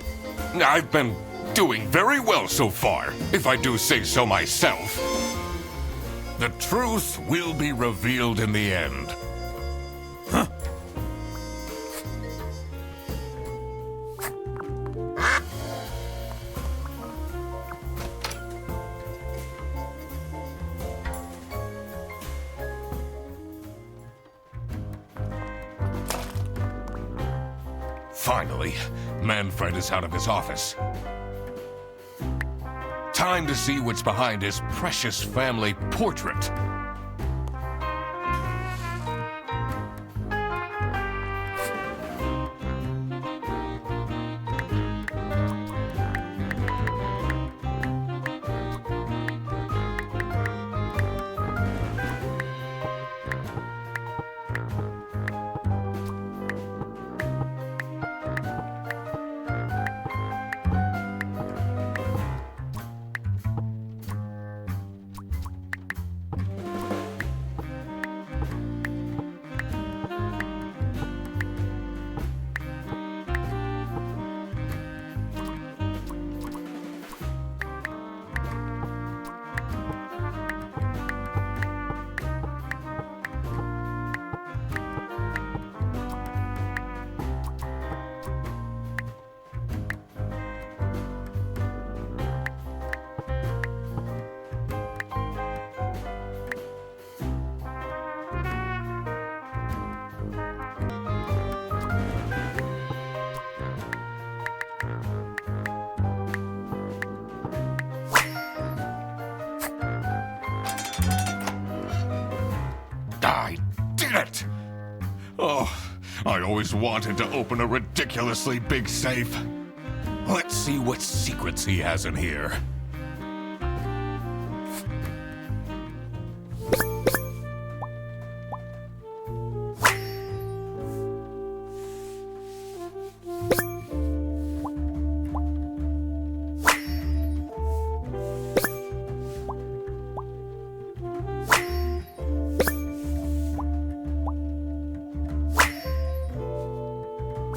[SPEAKER 1] I've been doing very well so far, if I do say so myself. The truth will be revealed in the end.
[SPEAKER 8] Huh?
[SPEAKER 1] Finally, Manfred is out of his office. Time to see what's behind his precious family portrait. I did it! Oh, I always wanted to open a ridiculously big safe. Let's see what secrets he has in here.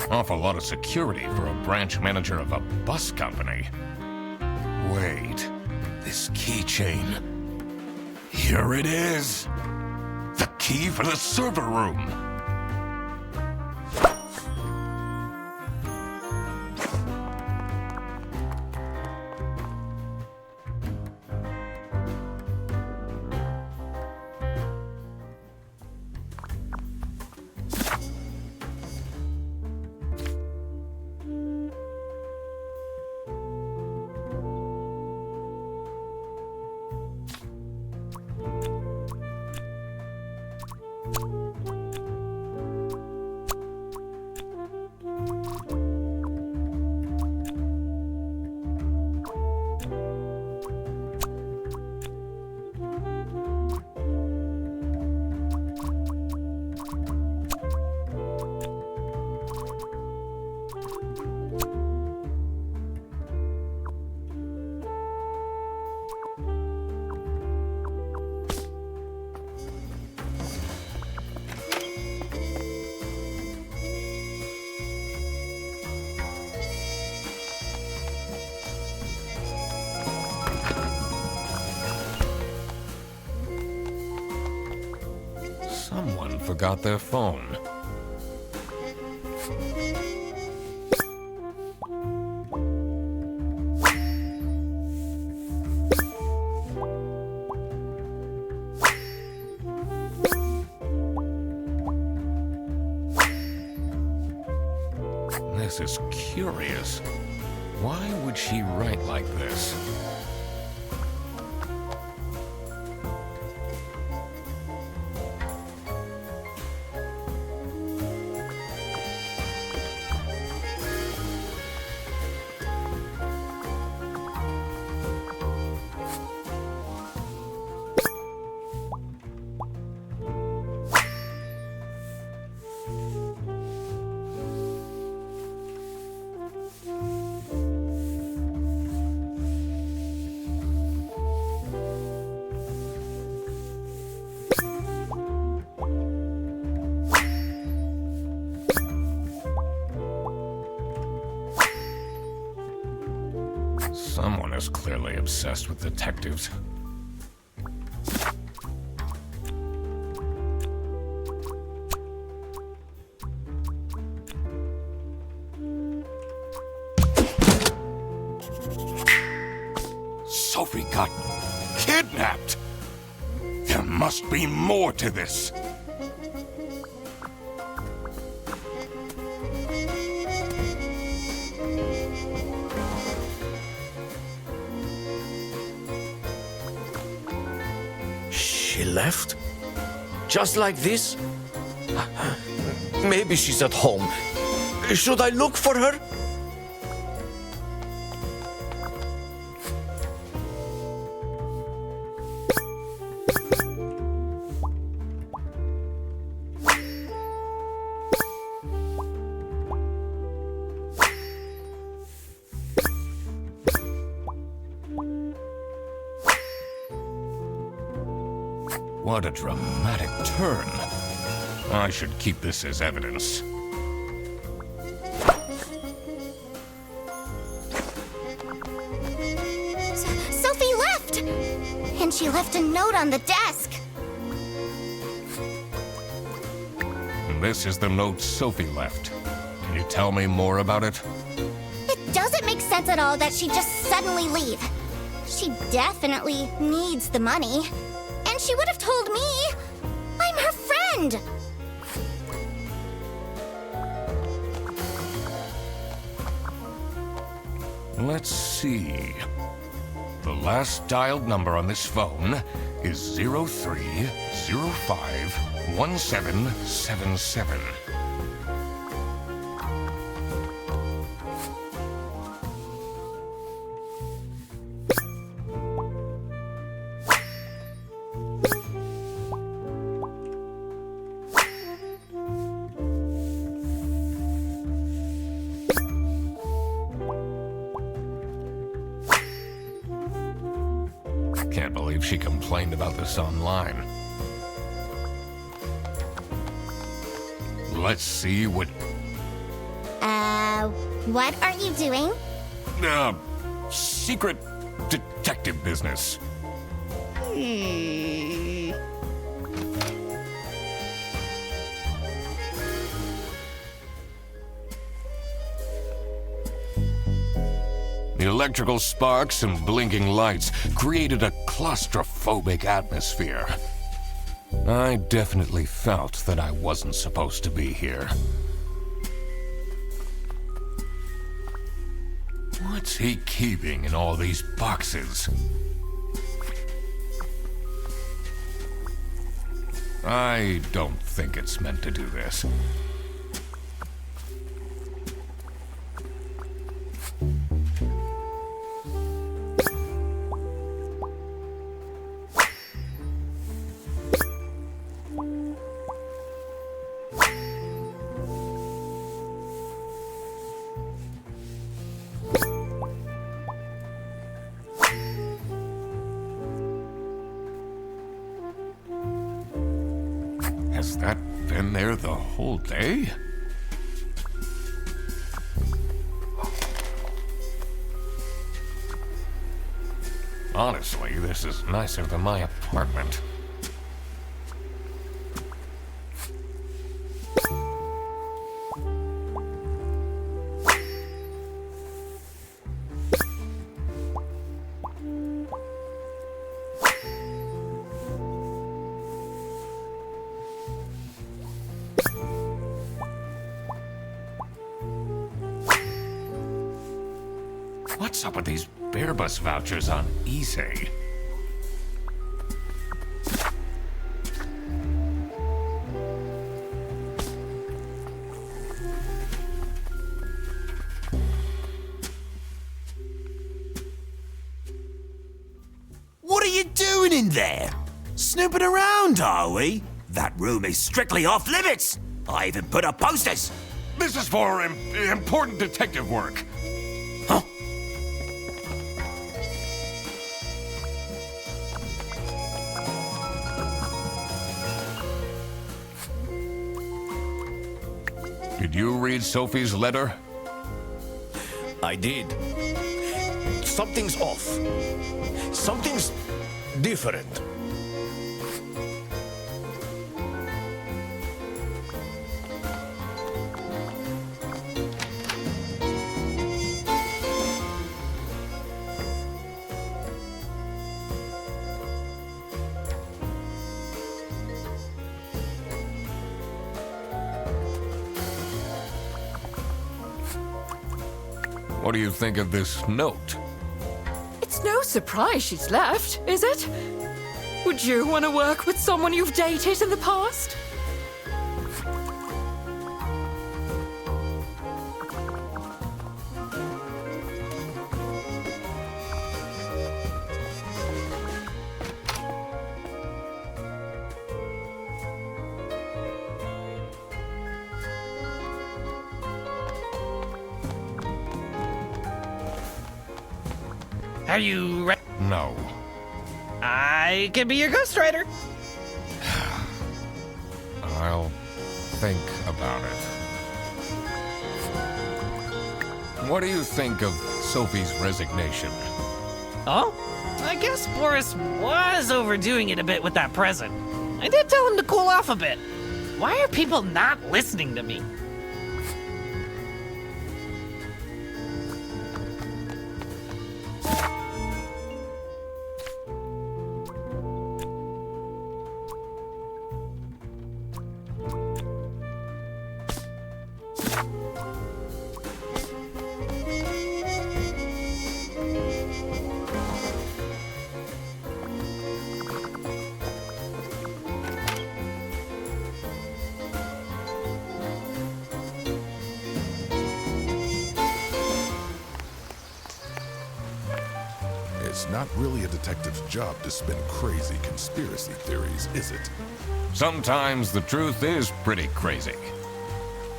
[SPEAKER 1] Awful lot of security for a branch manager of a bus company. Wait, this keychain. Here it is. The key for the server room. Someone forgot their phone. This is curious. Why would she write like this? Someone is clearly obsessed with detectives. Sophie got kidnapped! There must be more to this!
[SPEAKER 6] She left? Just like this? Maybe she's at home. Should I look for her?
[SPEAKER 1] What a dramatic turn. I should keep this as evidence.
[SPEAKER 2] Sophie left! And she left a note on the desk.
[SPEAKER 1] This is the note Sophie left. Can you tell me more about it?
[SPEAKER 2] It doesn't make sense at all that she'd just suddenly leave. She definitely needs the money. And she would have told me. I'm her friend.
[SPEAKER 1] Let's see. The last dialed number on this phone is 03051777. Can't believe she complained about this online. Let's see what...
[SPEAKER 2] What are you doing?
[SPEAKER 1] Secret detective business. The electrical sparks and blinking lights created a claustrophobic atmosphere. I definitely felt that I wasn't supposed to be here. What's he keeping in all these boxes? I don't think it's meant to do this. Has that been there the whole day? Honestly, this is nicer than my apartment. What's up with these Bearbus vouchers on easy?
[SPEAKER 8] What are you doing in there? Snooping around, are we? That room is strictly off limits. I even put up posters.
[SPEAKER 1] This is for important detective work.
[SPEAKER 8] Huh?
[SPEAKER 1] Did you read Sophie's letter?
[SPEAKER 6] I did. Something's off. Something's different.
[SPEAKER 1] What do you think of this note?
[SPEAKER 7] It's no surprise she's left, is it? Would you want to work with someone you've dated in the past?
[SPEAKER 5] Are you ready?
[SPEAKER 1] No.
[SPEAKER 5] I can be your ghostwriter.
[SPEAKER 1] I'll think about it. What do you think of Sophie's resignation?
[SPEAKER 5] Oh? I guess Boris was overdoing it a bit with that present. I did tell him to cool off a bit. Why are people not listening to me?
[SPEAKER 4] It's not really a detective's job to spin crazy conspiracy theories, is it?
[SPEAKER 1] Sometimes the truth is pretty crazy.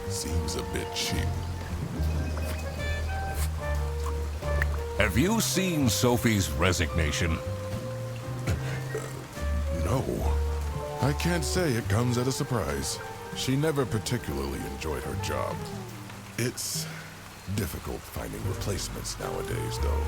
[SPEAKER 4] Seems a bit cheap.
[SPEAKER 1] Have you seen Sophie's resignation?
[SPEAKER 4] No. I can't say it comes at a surprise. She never particularly enjoyed her job. It's difficult finding replacements nowadays, though.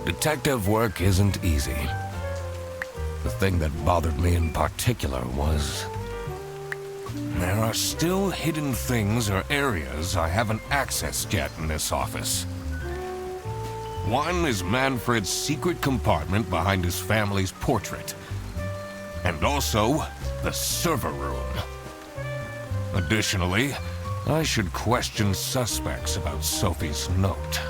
[SPEAKER 1] Detective work isn't easy. The thing that bothered me in particular was There are still hidden things or areas I haven't accessed yet in this office. One is Manfred's secret compartment behind his family's portrait. And also, the server room. Additionally, I should question suspects about Sophie's note.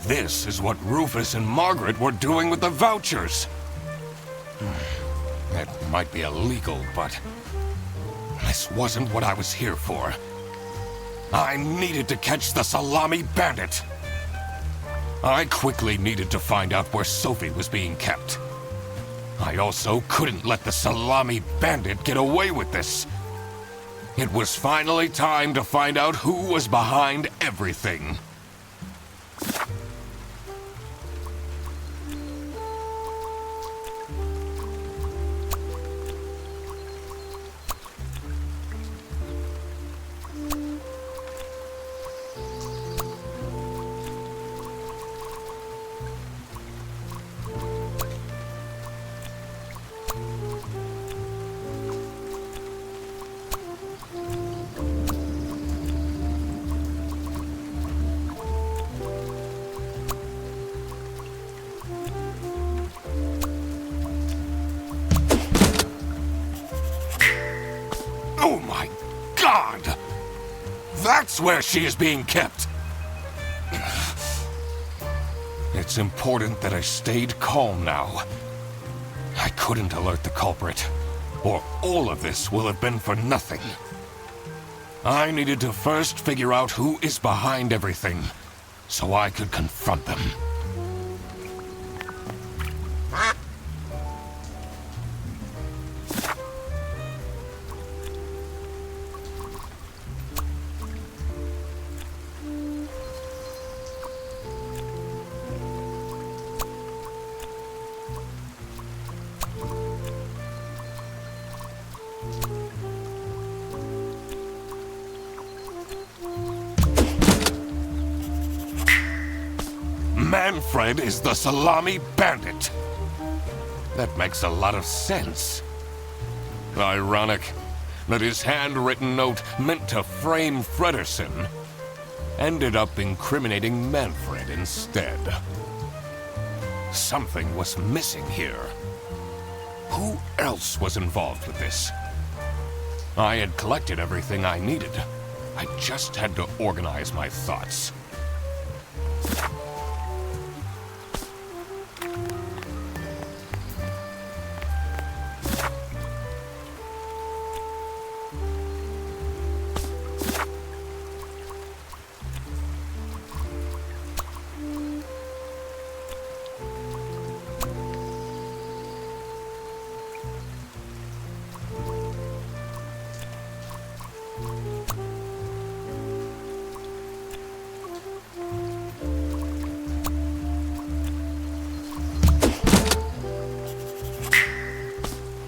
[SPEAKER 1] This is what Rufus and Margaret were doing with the vouchers. It might be illegal, but this wasn't what I was here for. I needed to catch the salami bandit. I quickly needed to find out where Sophie was being kept. I also couldn't let the salami bandit get away with this. It was finally time to find out who was behind everything. Oh my God! That's where she is being kept! It's important that I stayed calm now. I couldn't alert the culprit, or all of this will have been for nothing. I needed to first figure out who is behind everything, so I could confront them. Manfred is the salami bandit. That makes a lot of sense. Ironic. that his handwritten note meant to frame Fredersen ended up incriminating Manfred instead. Something was missing here. Who else was involved with this? I had collected everything I needed. I just had to organize my thoughts.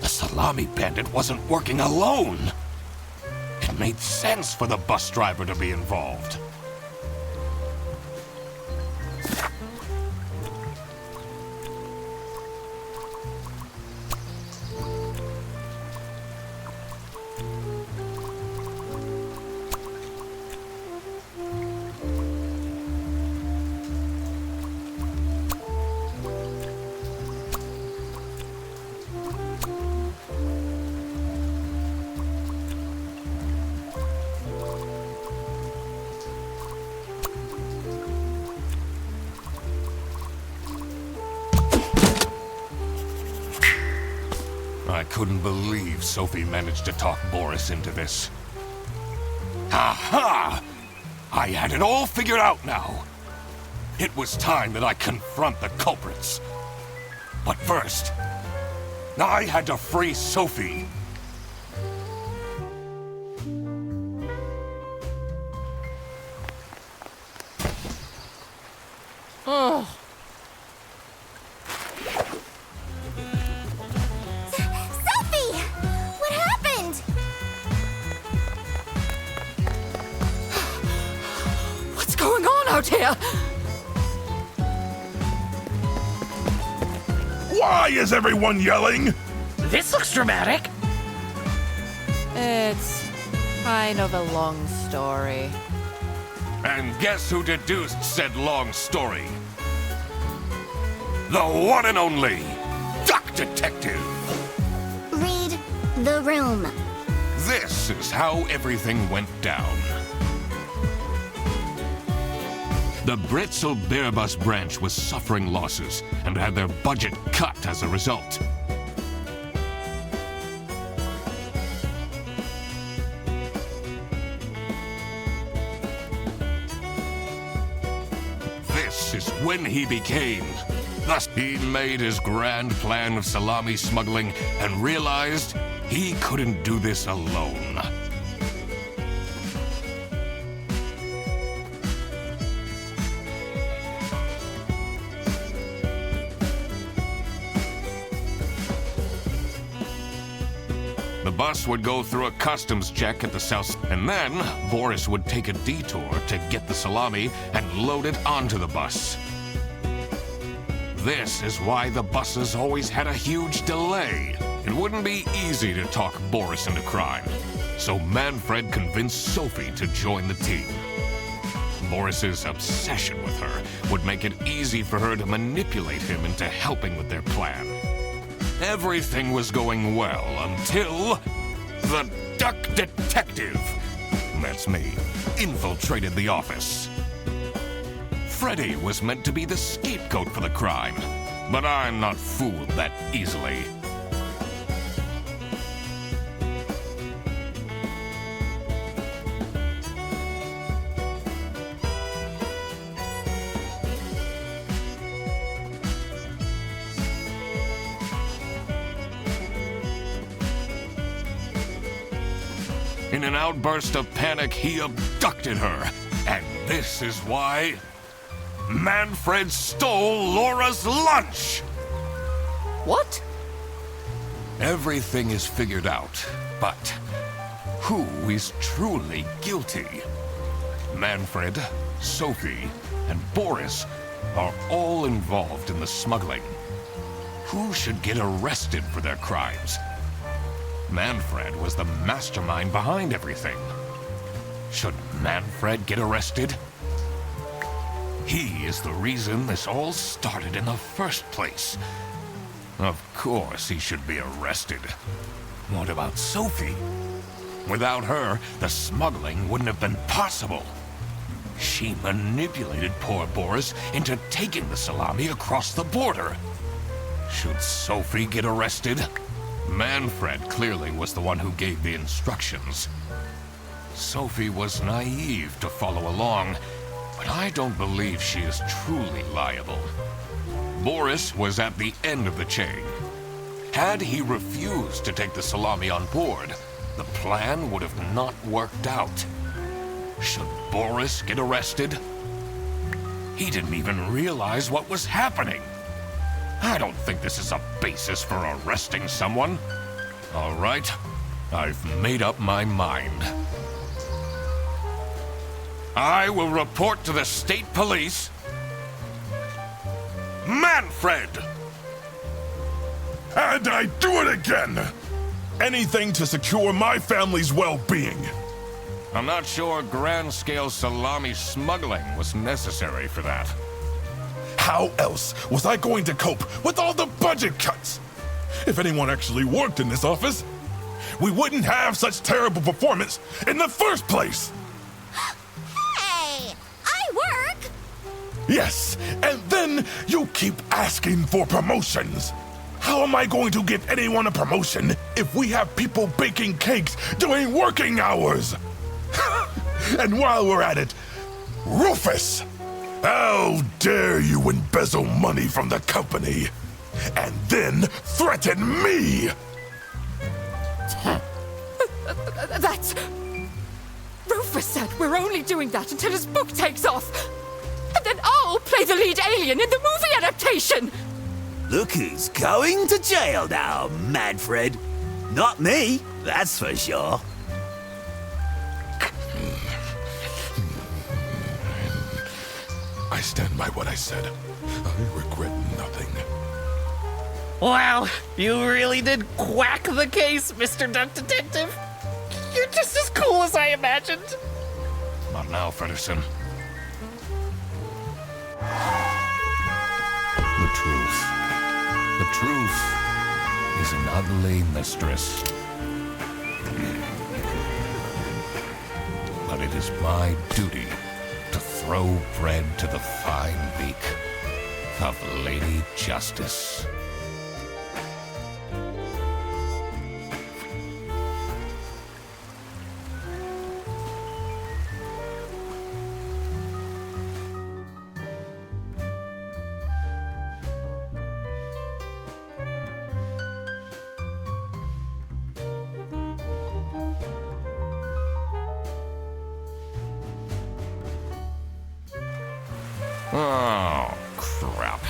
[SPEAKER 1] Salami Bandit wasn't working alone. It made sense for the bus driver to be involved. I couldn't believe Sophie managed to talk Boris into this. Aha! I had it all figured out now. It was time that I confront the culprits. But first, I had to free Sophie.
[SPEAKER 7] Oh.
[SPEAKER 2] Sophie! What happened?
[SPEAKER 7] What's going on out here?
[SPEAKER 4] Why is everyone yelling?
[SPEAKER 5] This looks dramatic.
[SPEAKER 3] It's kind of a long story.
[SPEAKER 1] And guess who deduced said long story? The one and only Duck Detective!
[SPEAKER 2] Read the room.
[SPEAKER 1] This is how everything went down. The Britzel Bearbus branch was suffering losses and had their budget cut as a result. This is when he became. Thus, he made his grand plan of salami smuggling and realized he couldn't do this alone. The bus would go through a customs check at the south, and then Boris would take a detour to get the salami and load it onto the bus. This is why the buses always had a huge delay. It wouldn't be easy to talk Boris into crime, so Manfred convinced Sophie to join the team. Boris's obsession with her would make it easy for her to manipulate him into helping with their plan. Everything was going well until the Duck Detective, that's me, infiltrated the office. Freddy was meant to be the scapegoat for the crime, but I'm not fooled that easily. In an outburst of panic, he abducted her. And this is why Manfred stole Laura's lunch!
[SPEAKER 7] What?
[SPEAKER 1] Everything is figured out, but who is truly guilty? Manfred, Sophie, and Boris are all involved in the smuggling. Who should get arrested for their crimes? Manfred was the mastermind behind everything. Should Manfred get arrested? He is the reason this all started in the first place. Of course he should be arrested. What about Sophie? Without her, the smuggling wouldn't have been possible. She manipulated poor Boris into taking the salami across the border. Should Sophie get arrested? Manfred clearly was the one who gave the instructions. Sophie was naive to follow along, but I don't believe she is truly liable. Boris was at the end of the chain. Had he refused to take the salami on board, the plan would have not worked out. Should Boris get arrested? He didn't even realize what was happening. I don't think this is a basis for arresting someone. All right, I've made up my mind. I will report to the state police. Manfred!
[SPEAKER 4] And I do it again! Anything to secure my family's well-being.
[SPEAKER 1] I'm not sure grand-scale salami smuggling was necessary for that.
[SPEAKER 4] How else was I going to cope with all the budget cuts? If anyone actually worked in this office, we wouldn't have such terrible performance in the first place!
[SPEAKER 2] Hey! I work!
[SPEAKER 4] Yes, and then you keep asking for promotions. How am I going to give anyone a promotion if we have people baking cakes during working hours? And while we're at it, Rufus! How dare you embezzle money from the company and then threaten me?
[SPEAKER 7] That's... Rufus said we're only doing that until his book takes off. And then I'll play the lead alien in the movie adaptation.
[SPEAKER 8] Look who's going to jail now, Manfred. Not me, that's for sure.
[SPEAKER 4] I stand by what I said. I regret nothing.
[SPEAKER 5] Wow, you really did quack the case, Mr. Duck Detective. You're just as cool as I imagined.
[SPEAKER 1] Not now, Fredderson. The truth. The truth is an ugly mistress. But it is my duty to throw bread to the fine beak of Lady Justice. Oh, crap.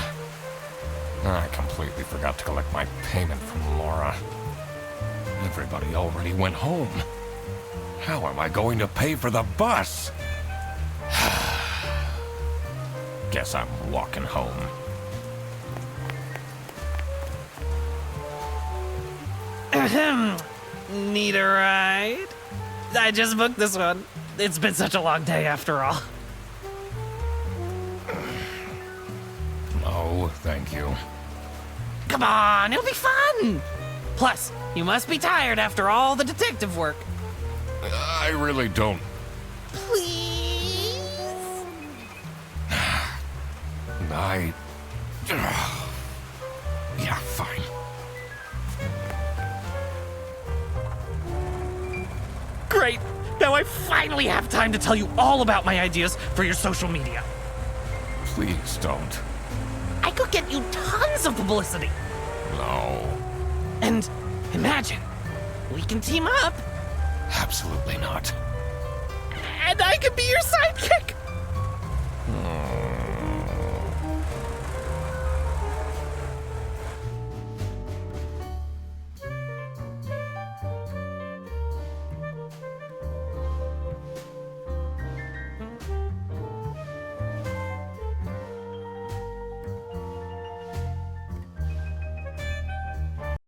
[SPEAKER 1] I completely forgot to collect my payment from Laura. Everybody already went home. How am I going to pay for the bus? Guess I'm walking home.
[SPEAKER 5] Ahem. Need a ride? I just booked this one. It's been such a long day after all.
[SPEAKER 1] No, thank you.
[SPEAKER 5] Come on, it'll be fun! Plus, you must be tired after all the detective work.
[SPEAKER 1] I really don't.
[SPEAKER 5] Please?
[SPEAKER 1] Yeah, fine.
[SPEAKER 5] Great! Now I finally have time to tell you all about my ideas for your social media.
[SPEAKER 1] Please don't.
[SPEAKER 5] I could get you tons of publicity.
[SPEAKER 1] No.
[SPEAKER 5] And imagine, we can team up.
[SPEAKER 1] Absolutely not.
[SPEAKER 5] And I could be your sidekick.